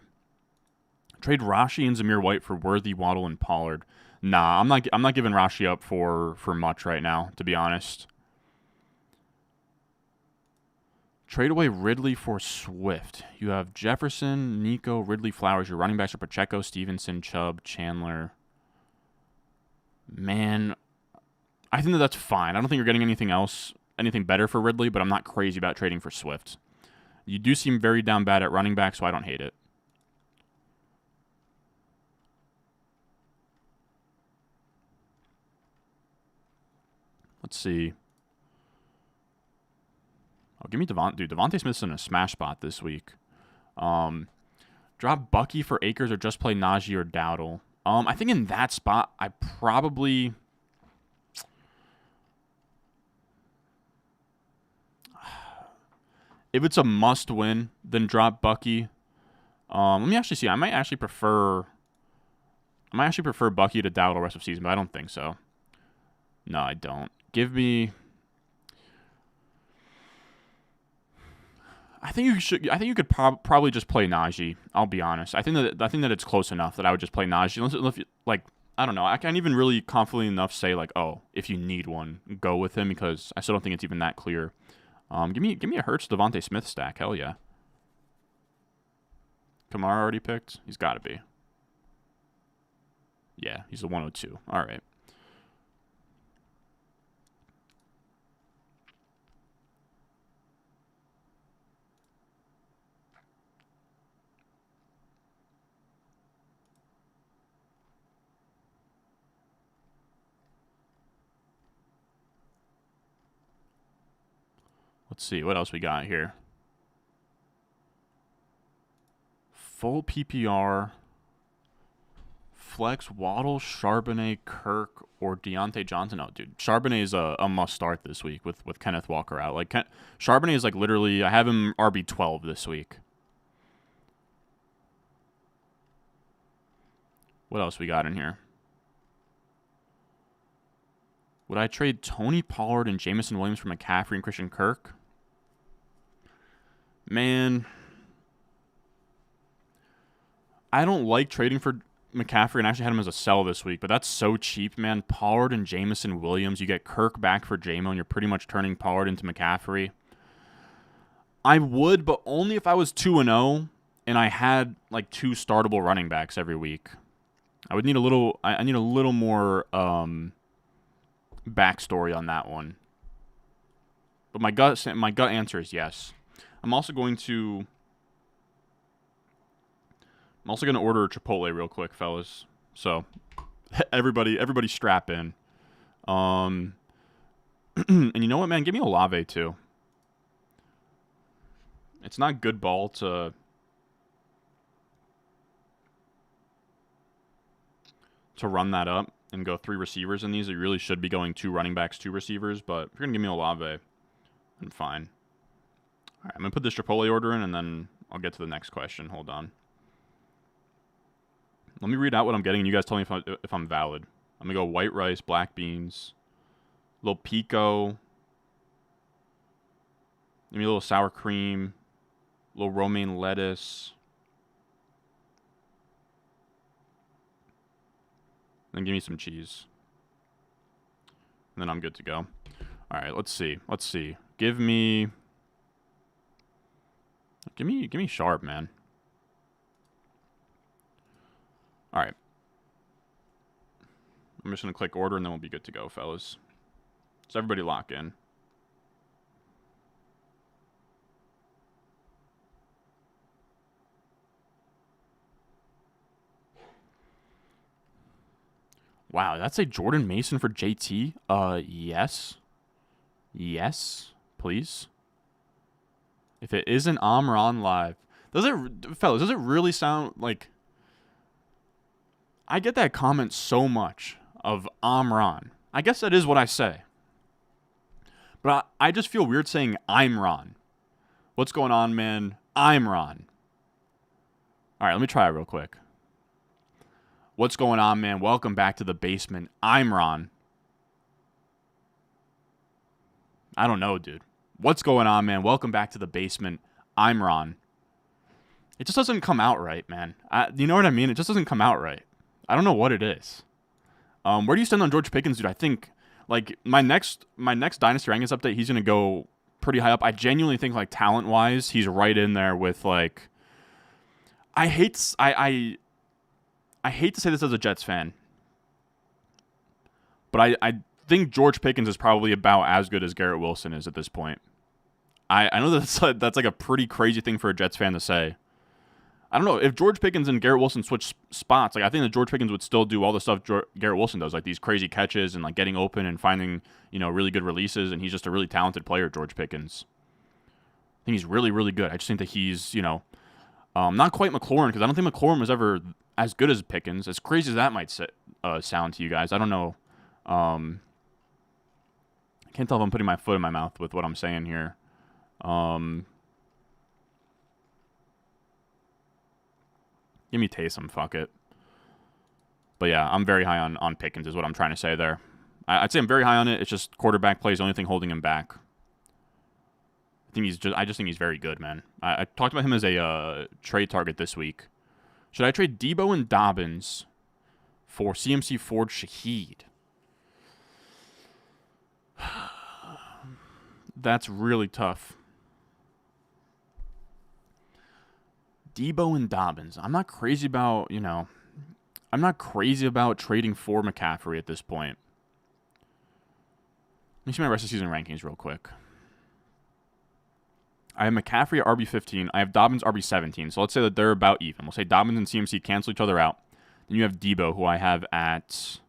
Trade Rashi and Zamir White for Worthy, Waddle, and Pollard. Nah, I'm not giving Rashi up for much right now, to be honest. Trade away Ridley for Swift. You have Jefferson, Nico, Ridley, Flowers. Your running backs are Pacheco, Stevenson, Chubb, Chandler. Man, I think that's fine. I don't think you're getting anything better for Ridley, but I'm not crazy about trading for Swift. You do seem very down bad at running back, so I don't hate it. Let's see. Oh, give me Devontae. Dude, Devontae Smith's in a smash spot this week. Drop Bucky for Akers or just play Najee or Dowdle. I think in that spot, I probably... If it's a must-win, then drop Bucky. Let me actually see. I might actually prefer Bucky to Dowdle rest of season, but I don't think so. No, I don't. Give me. I think you could probably just play Najee. I'll be honest. I think that it's close enough that I would just play Najee. Like, I don't know. I can't even really confidently enough say like, oh, if you need one, go with him, because I still don't think it's even that clear. Give me a Hurts Devontae Smith stack. Hell yeah. Kamara already picked? He's got to be. Yeah, he's the 102. All right. Let's see what else we got here. Full PPR. Flex, Waddle, Charbonnet, Kirk, or Deontay Johnson. Oh, dude, Charbonnet is a must start this week with Kenneth Walker out. Like, Charbonnet is like literally, I have him RB12 this week. What else we got in here? Would I trade Tony Pollard and Jamison Williams for McCaffrey and Christian Kirk? Man, I don't like trading for McCaffrey and actually had him as a sell this week, but that's so cheap, man. Pollard and Jamison Williams. You get Kirk back for J-Mo, and you're pretty much turning Pollard into McCaffrey. I would, but only if I was 2-0 and I had like 2 startable running backs every week. I would need a little. I need a little more backstory on that one. But my gut answer is yes. I'm also going to order a Chipotle real quick, fellas. So everybody strap in. And you know what, man? Give me Olave too. It's not good ball to run that up and go 3 receivers in these. You really should be going 2 running backs, 2 receivers. But if you're gonna give me Olave, I'm fine. All right, I'm gonna put this Chipotle order in, and then I'll get to the next question. Hold on. Let me read out what I'm getting, and you guys tell me if I'm valid. I'm gonna go white rice, black beans, little pico, maybe a little sour cream, little romaine lettuce. Then give me some cheese. And then I'm good to go. All right, let's see. Give me sharp, man. All right. I'm just going to click order, and then we'll be good to go, fellas. So everybody lock in. Wow, that's a Jordan Mason for JT? Yes. Yes, please. If it isn't Amron live. Fellas, does it really sound like... I get that comment so much of Amron. I guess that is what I say. But I just feel weird saying I'm Ron. What's going on, man? I'm Ron. All right, let me try it real quick. What's going on, man? Welcome back to the basement. I'm Ron. I don't know, dude. What's going on, man? Welcome back to the basement. I'm Ron. It just doesn't come out right, man. You know what I mean? It just doesn't come out right. I don't know what it is. Where do you stand on George Pickens, dude? I think like my next Dynasty Rankings update, he's gonna go pretty high up. I genuinely think like talent wise, he's right in there with like. I hate to say this as a Jets fan, but I think George Pickens is probably about as good as Garrett Wilson is at this point. I know that's like a pretty crazy thing for a Jets fan to say. I don't know if George Pickens and Garrett Wilson switch spots. Like I think that George Pickens would still do all the stuff Garrett Wilson does, like these crazy catches and like getting open and finding really good releases. And he's just a really talented player, George Pickens. I think he's really, really good. I just think that he's not quite McLaurin, because I don't think McLaurin was ever as good as Pickens. As crazy as that might sound to you guys, I don't know. I can't tell if I'm putting my foot in my mouth with what I'm saying here. Give me Taysom, fuck it. But yeah, I'm very high on Pickens is what I'm trying to say there. I'd say I'm very high on it. It's just quarterback play is the only thing holding him back. I just think he's very good, man. I talked about him as a trade target this week. Should I trade Debo and Dobbins for CMC, Ford, Shaheed? That's really tough. Debo and Dobbins. I'm not crazy about, trading for McCaffrey at this point. Let me see my rest of season rankings real quick. I have McCaffrey at RB15. I have Dobbins RB17. So let's say that they're about even. We'll say Dobbins and CMC cancel each other out. Then you have Debo, who I have at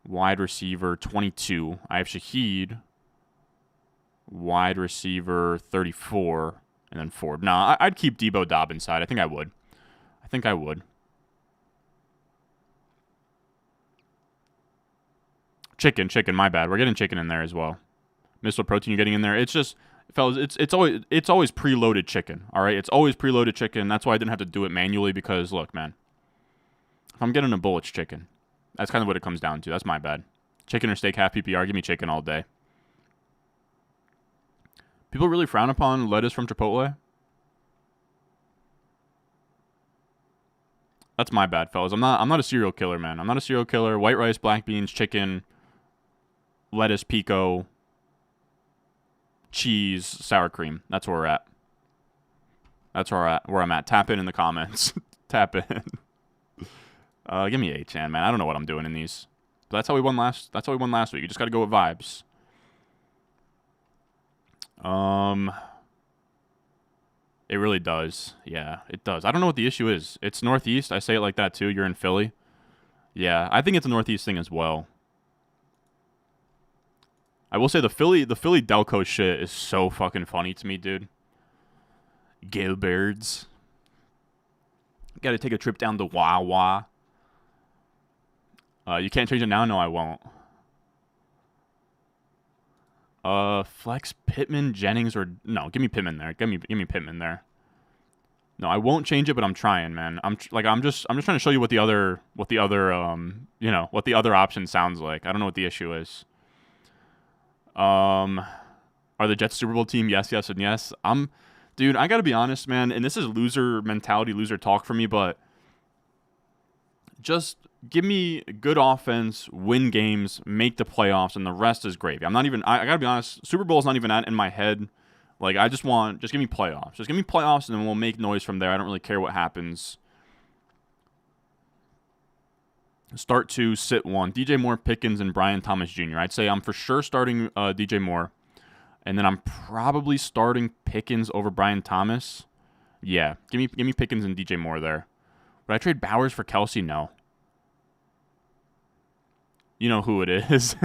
wide receiver 22. I have Shaheed, wide receiver 34. And then Ford. No, I'd keep Debo Dobbins side. I think I would. Chicken, my bad. We're getting chicken in there as well. Missile protein you're getting in there. It's just, fellas, it's always preloaded chicken. All right, it's always preloaded chicken. That's why I didn't have to do it manually, because look, man, if I'm getting a bowl, it's chicken. That's kind of what it comes down to. That's my bad. Chicken or steak, half PPR. Give me chicken all day. People really frown upon lettuce from Chipotle. That's my bad, fellas. I'm not a serial killer, man. I'm not a serial killer. White rice, black beans, chicken, lettuce, pico, cheese, sour cream. That's where we're at. That's where I'm at. Tap in the comments. Tap in. Give me a chan, man. I don't know what I'm doing in these. But that's how we won last. That's how we won last week. You just got to go with vibes. It really does. Yeah, it does. I don't know what the issue is. It's Northeast. I say it like that too. You're in Philly. Yeah, I think it's a Northeast thing as well. I will say the Philly Delco shit is so fucking funny to me, dude. Go Birds. Got to take a trip down to Wawa. You can't change it now? No, I won't. Flex Pittman, Jennings, or no? Give me Pittman there. Give me Pittman there. No, I won't change it, but I'm trying, man. I'm just trying to show you what the other what the other option sounds like. I don't know what the issue is. Are the Jets a Super Bowl team? Yes, yes, and yes. Dude, I gotta be honest, man, and this is loser mentality, loser talk for me, but just give me good offense, win games, make the playoffs, and the rest is gravy. I gotta be honest, Super Bowl is not even in my head. Like, just give me playoffs. Just give me playoffs, and then we'll make noise from there. I don't really care what happens. Start 2, sit 1. DJ Moore, Pickens, and Brian Thomas Jr. I'd say I'm for sure starting DJ Moore. And then I'm probably starting Pickens over Brian Thomas. Yeah, give me Pickens and DJ Moore there. Would I trade Bowers for Kelsey? No. You know who it is.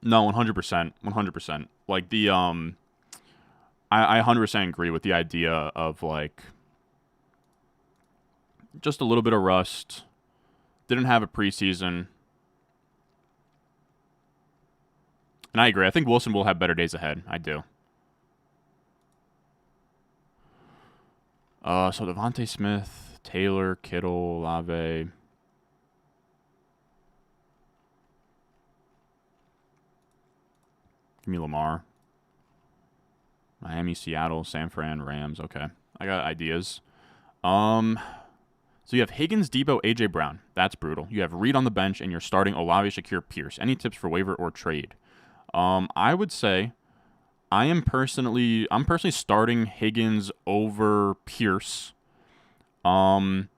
No, 100%. 100%. Like, I 100% agree with the idea of, like, just a little bit of rust. Didn't have a preseason. And I agree. I think Wilson will have better days ahead. I do. So Devontae Smith, Taylor, Kittle, Olave. Give me Lamar. Miami, Seattle, San Fran, Rams. Okay. I got ideas. So you have Higgins, Debo, A.J. Brown. That's brutal. You have Reed on the bench, and you're starting Olave, Shakir, Pierce. Any tips for waiver or trade? I would say I'm personally starting Higgins over Pierce. And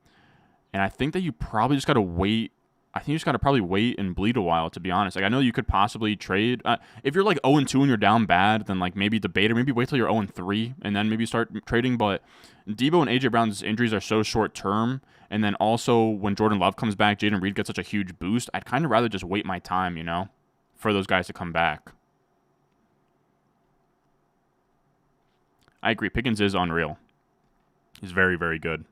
I think that you probably just got to wait. I think you just got to probably wait and bleed a while, to be honest. Like, I know you could possibly trade. If you're like 0-2 and you're down bad, then like maybe debate or maybe wait till you're 0-3 and then maybe start trading. But Debo and A.J. Brown's injuries are so short term. And then also when Jordan Love comes back, Jaden Reed gets such a huge boost. I'd kind of rather just wait my time, for those guys to come back. I agree. Pickens is unreal. He's very, very good.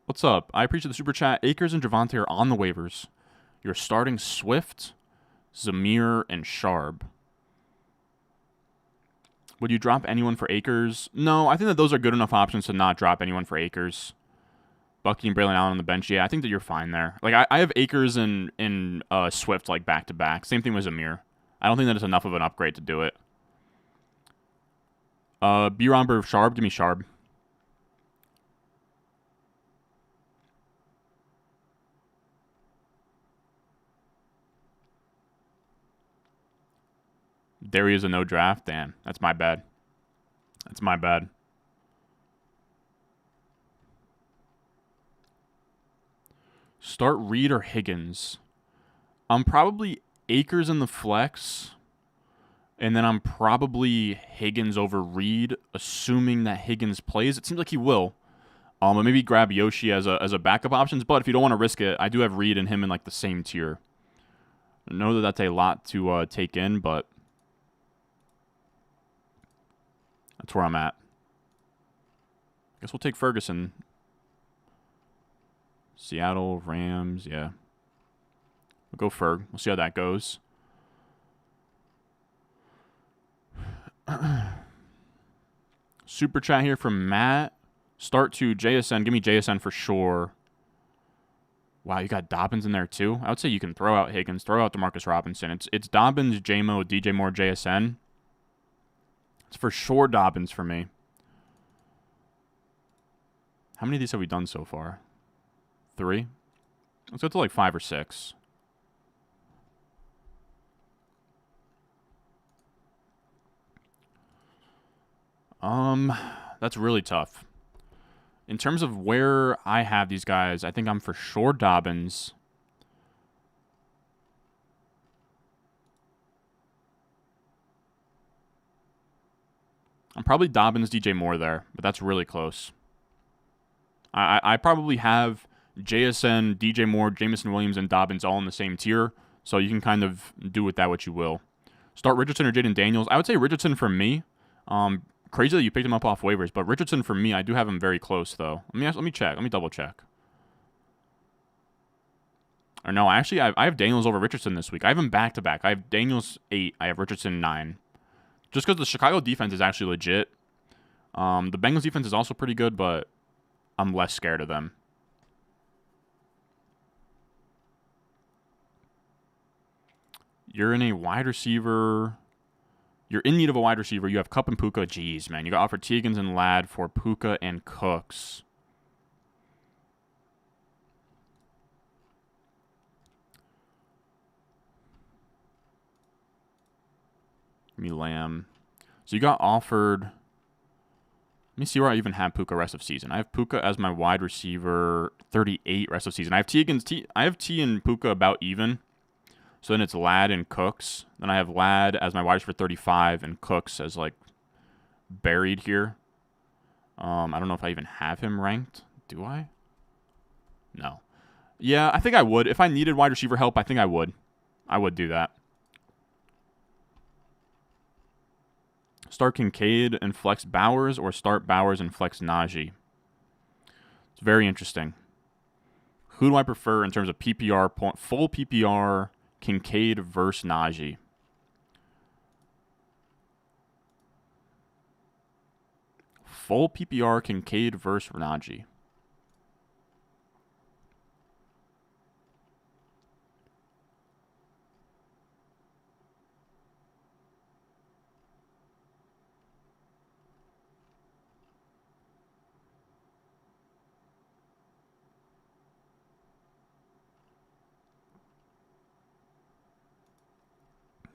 What's up? I appreciate the super chat. Akers and Javonte are on the waivers. You're starting Swift, Zamir, and Sharp. Would you drop anyone for Akers? No, I think that those are good enough options to not drop anyone for Akers. Bucky and Braylon Allen on the bench. Yeah, I think that you're fine there. Like, I have Akers and Swift, like, back-to-back. Same thing with Zamir. I don't think that it's enough of an upgrade to do it. B-Romber, Sharp. Give me Sharp. There he is a no draft. Damn, that's my bad. That's my bad. Start Reed or Higgins. I'm probably Akers in the flex. And then I'm probably Higgins over Reed, assuming that Higgins plays. It seems like he will. But maybe grab Yoshi as a backup options. But if you don't want to risk it, I do have Reed and him in like the same tier. I know that that's a lot to take in, but that's where I'm at. Guess we'll take Ferguson. Seattle, Rams, yeah. We'll go Ferg. We'll see how that goes. Super chat here from Matt. Start to JSN. Give me JSN for sure. Wow, you got Dobbins in there too? I would say you can throw out Higgins, throw out DeMarcus Robinson. It's Dobbins, J-Mo, DJ Moore, JSN. It's for sure Dobbins for me. How many of these have we done so far? 3? Let's go to like 5 or 6. That's really tough. In terms of where I have these guys, I think I'm for sure Dobbins. I'm probably Dobbins, DJ Moore there, but that's really close. I probably have JSN, DJ Moore, Jameson Williams, and Dobbins all in the same tier, so you can kind of do with that what you will. Start Richardson or Jaden Daniels. I would say Richardson for me. Crazy that you picked him up off waivers, but Richardson for me, I do have him very close though. Let me check. Let me double check. Or no, actually, I have Daniels over Richardson this week. I have him back to back. I have Daniels 8. I have Richardson 9. Just because the Chicago defense is actually legit. The Bengals defense is also pretty good, but I'm less scared of them. You're in a wide receiver. You're in need of a wide receiver. You have Kupp and Puka. Jeez, man. You got offered Teagans and Ladd for Puka and Cooks. Give me Lamb. So you got offered. Let me see where I even have Puka rest of season. I have Puka as my wide receiver 38 rest of season. I have T and Puka about even. So then it's Ladd and Cooks. Then I have Ladd as my wide receiver 35 and Cooks as like buried here. I don't know if I even have him ranked. Do I? No. Yeah, I think I would. If I needed wide receiver help, I think I would. I would do that. Start Kincaid and flex Bowers or start Bowers and flex Najee. It's very interesting. Who do I prefer in terms of PPR, full PPR, Kincaid versus Najee? Full PPR, Kincaid versus Najee.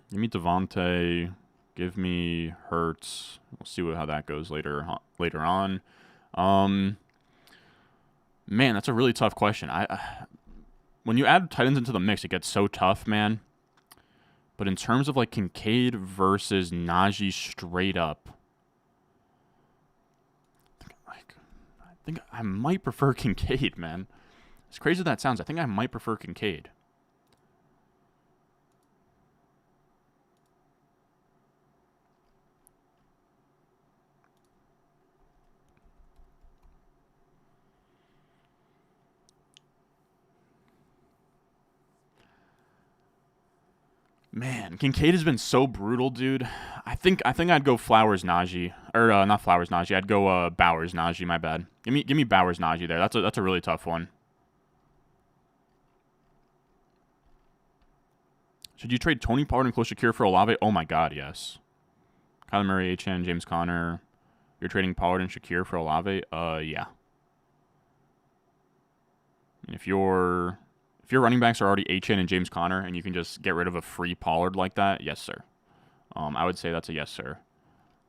Give me Devontae. Give me Hurts. We'll see how that goes later on. Man, that's a really tough question. When you add tight ends into the mix, it gets so tough, man. But in terms of like Kincaid versus Najee straight up, I think I might prefer Kincaid, man. As crazy as that sounds, I think I might prefer Kincaid. Man, Kincaid has been so brutal, dude. I think I'd go Flowers Najee, or not Flowers Najee. I'd go Bowers Najee. My bad. Give me Bowers Najee there. That's a really tough one. Should you trade Tony Pollard and Khalil Shakir for Olave? Oh my God, yes. Kyler Murray, Achane, James Conner. You're trading Pollard and Shakir for Olave? Yeah. And if your running backs are already Achane and James Conner, and you can just get rid of a free Pollard like that, yes, sir. I would say that's a yes, sir.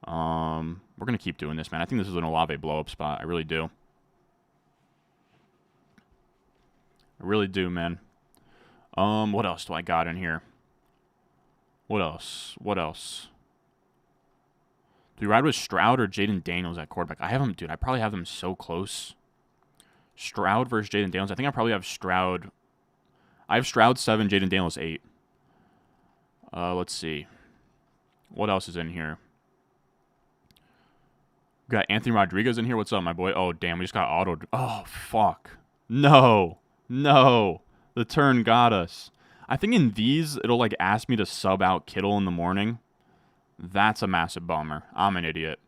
We're gonna keep doing this, man. I think this is an Olave blow-up spot. I really do. I really do, man. What else do I got in here? What else? Do we ride with Stroud or Jaden Daniels at quarterback? I have them, dude. I probably have them so close. Stroud versus Jaden Daniels. I think I probably have Stroud. I have Stroud 7, Jaden Daniels 8. Let's see. What else is in here? We got Anthony Rodriguez in here. What's up, my boy? Oh, damn. We just got autoed. Oh, fuck. No. The turn got us. I think in these, it'll like ask me to sub out Kittle in the morning. That's a massive bummer. I'm an idiot.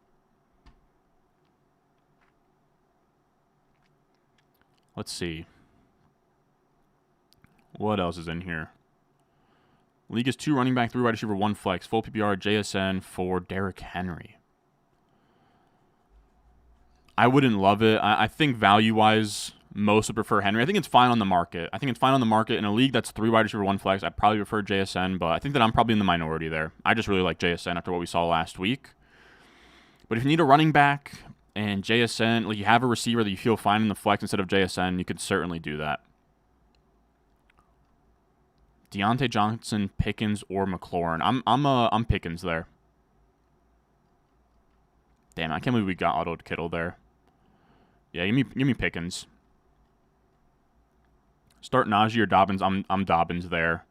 Let's see. What else is in here? League is 2 running back, 3 wide receiver, 1 flex. Full PPR, JSN for Derrick Henry. I wouldn't love it. I think value-wise, most would prefer Henry. I think it's fine on the market. I think it's fine on the market. In a league that's 3 wide receiver, 1 flex, I probably prefer JSN, but I think that I'm probably in the minority there. I just really like JSN after what we saw last week. But if you need a running back and JSN, like you have a receiver that you feel fine in the flex instead of JSN, you could certainly do that. Deontay Johnson, Pickens, or McLaurin. I'm Pickens there. Damn, I can't believe we got autoed Kittle there. Yeah, give me Pickens. Start Najee or Dobbins. I'm Dobbins there.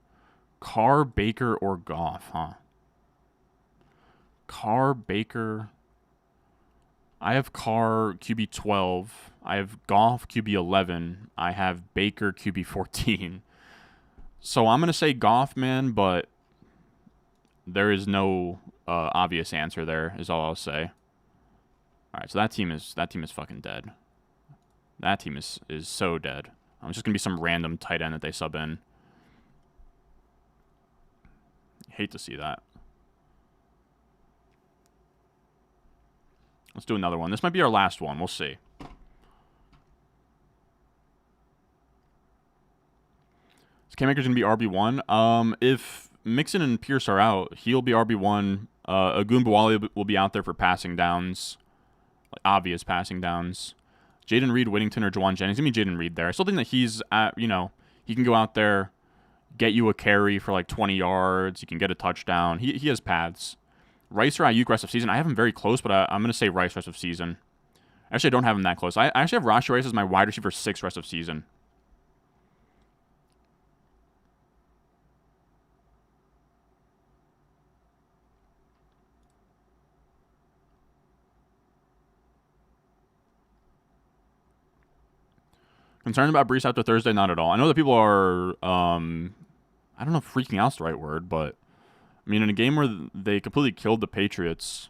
Carr, Baker, or Goff, huh? Carr, Baker. I have Carr QB 12. I have Goff QB 11. I have Baker QB 14. So I'm gonna say Goff, man, but there is no obvious answer there. Is all I'll say. All right, so that team is fucking dead. That team is so dead. It's just gonna be some random tight end that they sub in. Hate to see that. Let's do another one. This might be our last one. We'll see. Is Cam Akers going to be RB1? If Mixon and Pierce are out, he'll be RB1. Agunbowale will be out there for passing downs. Like obvious passing downs. Jaden Reed, Whittington, or Juwan Jennings. Give me Jaden Reed there. I still think that he's at, he can go out there, get you a carry for like 20 yards. He can get a touchdown. He has paths. Rice or Ayuk rest of season. I have him very close, but I'm going to say Rice rest of season. Actually, I don't have him that close. I actually have Rashee Rice as my wide receiver 6 rest of season. Concerned about Brees after Thursday? Not at all. I know that people are, I don't know if freaking out's the right word, but I mean, in a game where they completely killed the Patriots,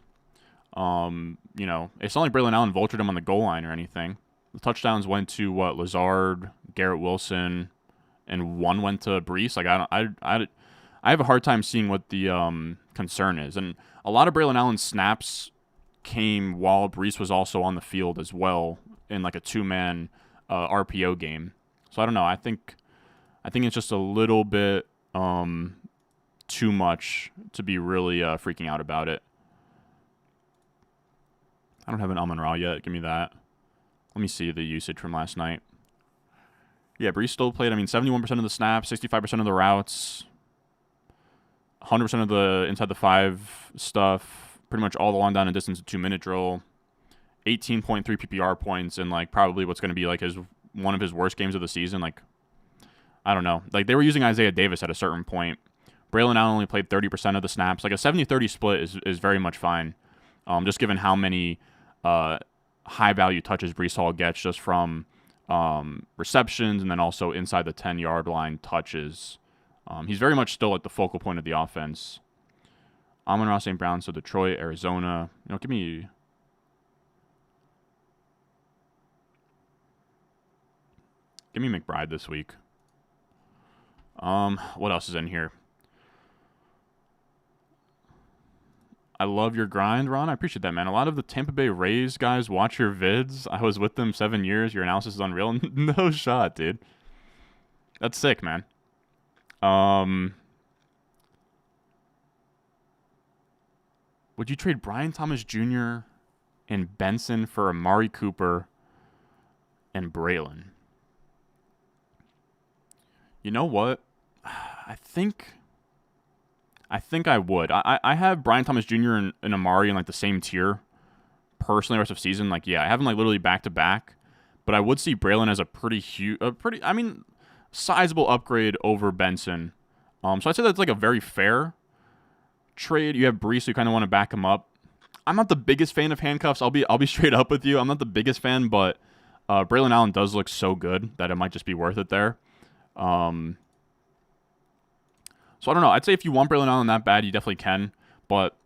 it's not like Braylon Allen vultured him on the goal line or anything. The touchdowns went to Lazard, Garrett Wilson, and one went to Brees. Like I have a hard time seeing what the concern is, and a lot of Braylon Allen's snaps came while Brees was also on the field as well in like a 2-man RPO game. So I don't know. I think it's just a little bit too much to be really freaking out about it. I don't have an Amon-Ra yet. Give me that. Let me see the usage from last night. Yeah, Brees still played, 71% of the snaps, 65% of the routes, 100% of the inside the 5 stuff, pretty much all the long down and distance 2-minute drill, 18.3 PPR points, and like probably what's going to be like one of his worst games of the season. Like, I don't know. Like they were using Isaiah Davis at a certain point. Braylon Allen only played 30% of the snaps. Like a 70-30 split is very much fine. Just given how many high-value touches Brees Hall gets just from receptions and then also inside the 10-yard line touches. He's very much still at the focal point of the offense. Amon-Ra St. Brown, so Detroit, Arizona. Give me McBride this week. What else is in here? I love your grind, Ron. I appreciate that, man. A lot of the Tampa Bay Rays guys watch your vids. I was with them 7 years. Your analysis is unreal. No shot, dude. That's sick, man. Would you trade Brian Thomas Jr. and Benson for Amari Cooper and Braylon? You know what? I think I would. I have Brian Thomas Jr. and Amari in like the same tier. Personally, rest of season, like I have them like literally back to back. But I would see Braylon as a pretty sizable upgrade over Benson. So I'd say that's like a very fair trade. You have Brees, who kind of want to back him up. I'm not the biggest fan of handcuffs. I'll be straight up with you. I'm not the biggest fan, but Braylon Allen does look so good that it might just be worth it there. So I don't know. I'd say if you want Braylon Allen that bad, you definitely can. But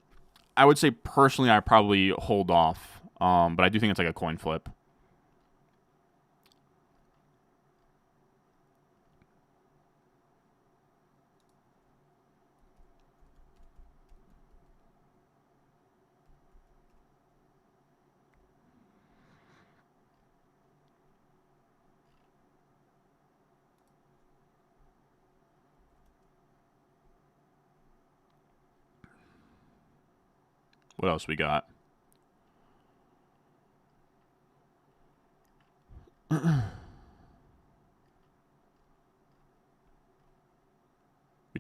I would say personally, I probably hold off. But I do think it's like a coin flip. What else we got? We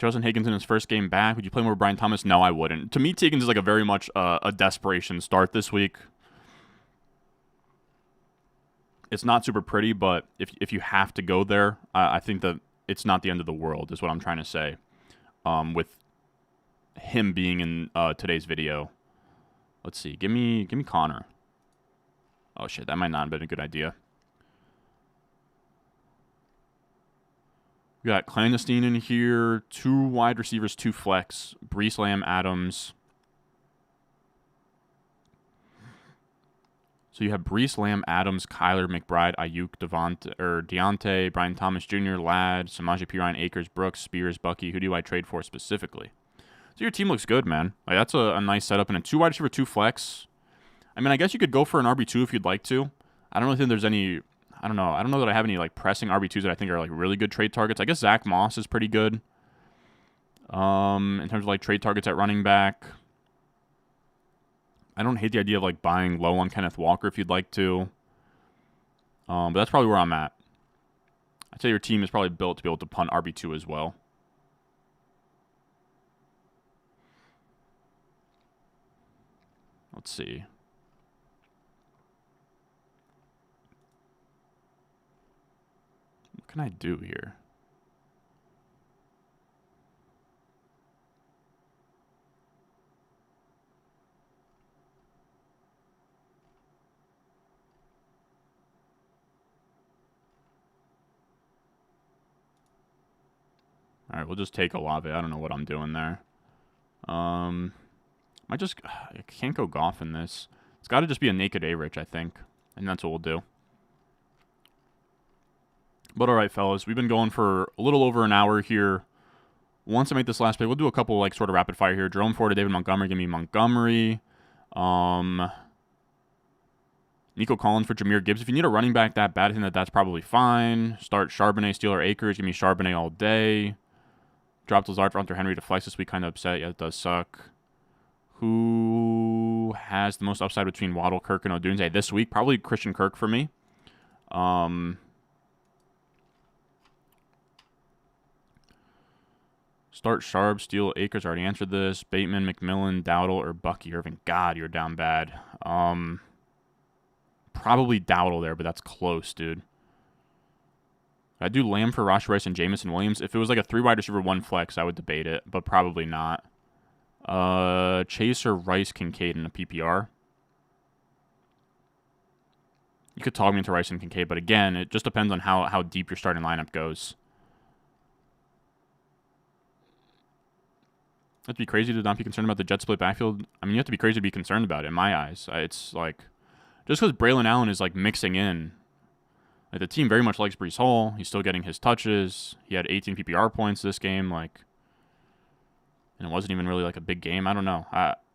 chose Higgins in his first game back. Would you play more Brian Thomas? No, I wouldn't. To me, Higgins is like a very much a desperation start this week. It's not super pretty, but if you have to go there, I think that it's not the end of the world, is what I'm trying to say. With him being in today's video. Let's see. Give me Connor. Oh shit, that might not have been a good idea. We got Clandestine in here, 2 wide receivers, 2 flex, Brees, Lamb, Adams. So you have Brees, Lamb, Adams, Kyler, McBride, Ayuk, Deontay, Brian Thomas Jr., Ladd, Samaje Perine, Akers, Brooks, Spears, Bucky. Who do I trade for specifically? So your team looks good, man. Like, that's a nice setup. And a 2 wide receiver, 2 flex. I mean, I guess you could go for an RB2 if you'd like to. I don't really think there's any... I don't know. I don't know that I have any like pressing RB2s that I think are like really good trade targets. I guess Zach Moss is pretty good. In terms of like trade targets at running back. I don't hate the idea of like buying low on Kenneth Walker if you'd like to. But that's probably where I'm at. I'd say your team is probably built to be able to punt RB2 as well. Let's see. What can I do here? All right, we'll just take Olave. I don't know what I'm doing there. I can't go Goff in this. It's got to just be a naked A-Rich, I think. And that's what we'll do. But all right, fellas, we've been going for a little over an hour here. Once I make this last pick, we'll do a couple like sort of rapid fire here. Jerome Ford to David Montgomery. Give me Montgomery. Nico Collins for Jahmyr Gibbs. If you need a running back that bad, I think that's probably fine. Start Charbonnet, Steeler, Akers. Give me Charbonnet all day. Dropped Lazard for Hunter Henry to flex this week. Kind of upset. Yeah, it does suck. Who has the most upside between Waddle, Kirk, and Odunze this week? Probably Christian Kirk for me. Start Sharp, Steele, Akers. Already answered this. Bateman, McMillan, Dowdle, or Bucky Irving. God, you're down bad. Probably Dowdle there, but that's close, dude. I'd do Lamb for Rashi Rice and Jamison Williams. If it was like a 3 wide receiver, 1 flex, I would debate it, but probably not. Chase or Rice Kincaid in a PPR. You could talk me into Rice and Kincaid, but again, it just depends on how deep your starting lineup goes. You have to be crazy to not be concerned about the jet split backfield. I mean, you have to be crazy to be concerned about it, in my eyes. It's like, just because Braylon Allen is like mixing in, like the team very much likes Breece Hall. He's still getting his touches. He had 18 PPR points this game, like, and it wasn't even really like a big game. I don't know.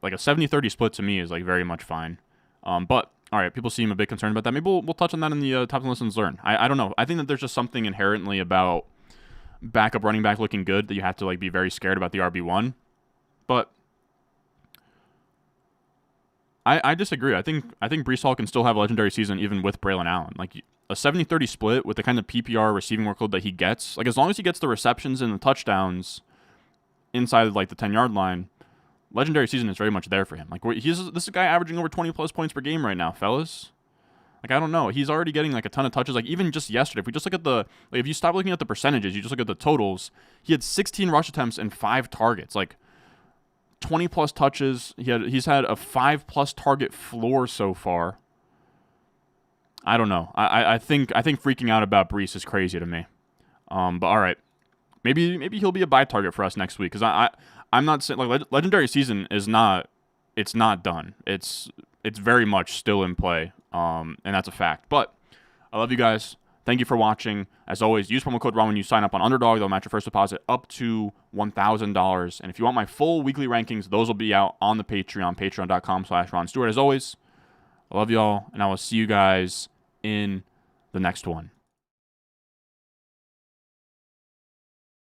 Like a 70-30 split to me is like very much fine. But all right, people seem a bit concerned about that. Maybe we'll touch on that in the top 10 lessons learned. I don't know. I think that there's just something inherently about backup running back looking good that you have to like be very scared about the RB1. But I disagree. I think Breece Hall can still have a legendary season even with Braylon Allen. Like a 70-30 split with the kind of PPR receiving workload that he gets, like as long as he gets the receptions and the touchdowns inside of like the 10-yard line, legendary season is very much there for him. Like this is a guy averaging over 20 plus points per game right now, fellas. Like I don't know, he's already getting like a ton of touches. Like even just yesterday, if we just look at if you stop looking at the percentages, you just look at the totals. He had 16 rush attempts and 5 targets. Like 20 plus touches. He's had a 5+ target floor so far. I don't know. I think freaking out about Breece is crazy to me. But all right, maybe he'll be a buy target for us next week because I'm not saying like legendary season is not. It's not done. It's very much still in play. And that's a fact. But I love you guys. Thank you for watching. As always, use promo code RON when you sign up on Underdog. They'll match your first deposit up to $1,000. And if you want my full weekly rankings, those will be out on the Patreon, patreon.com/Ron Stewart. As always, I love y'all, and I will see you guys in the next one.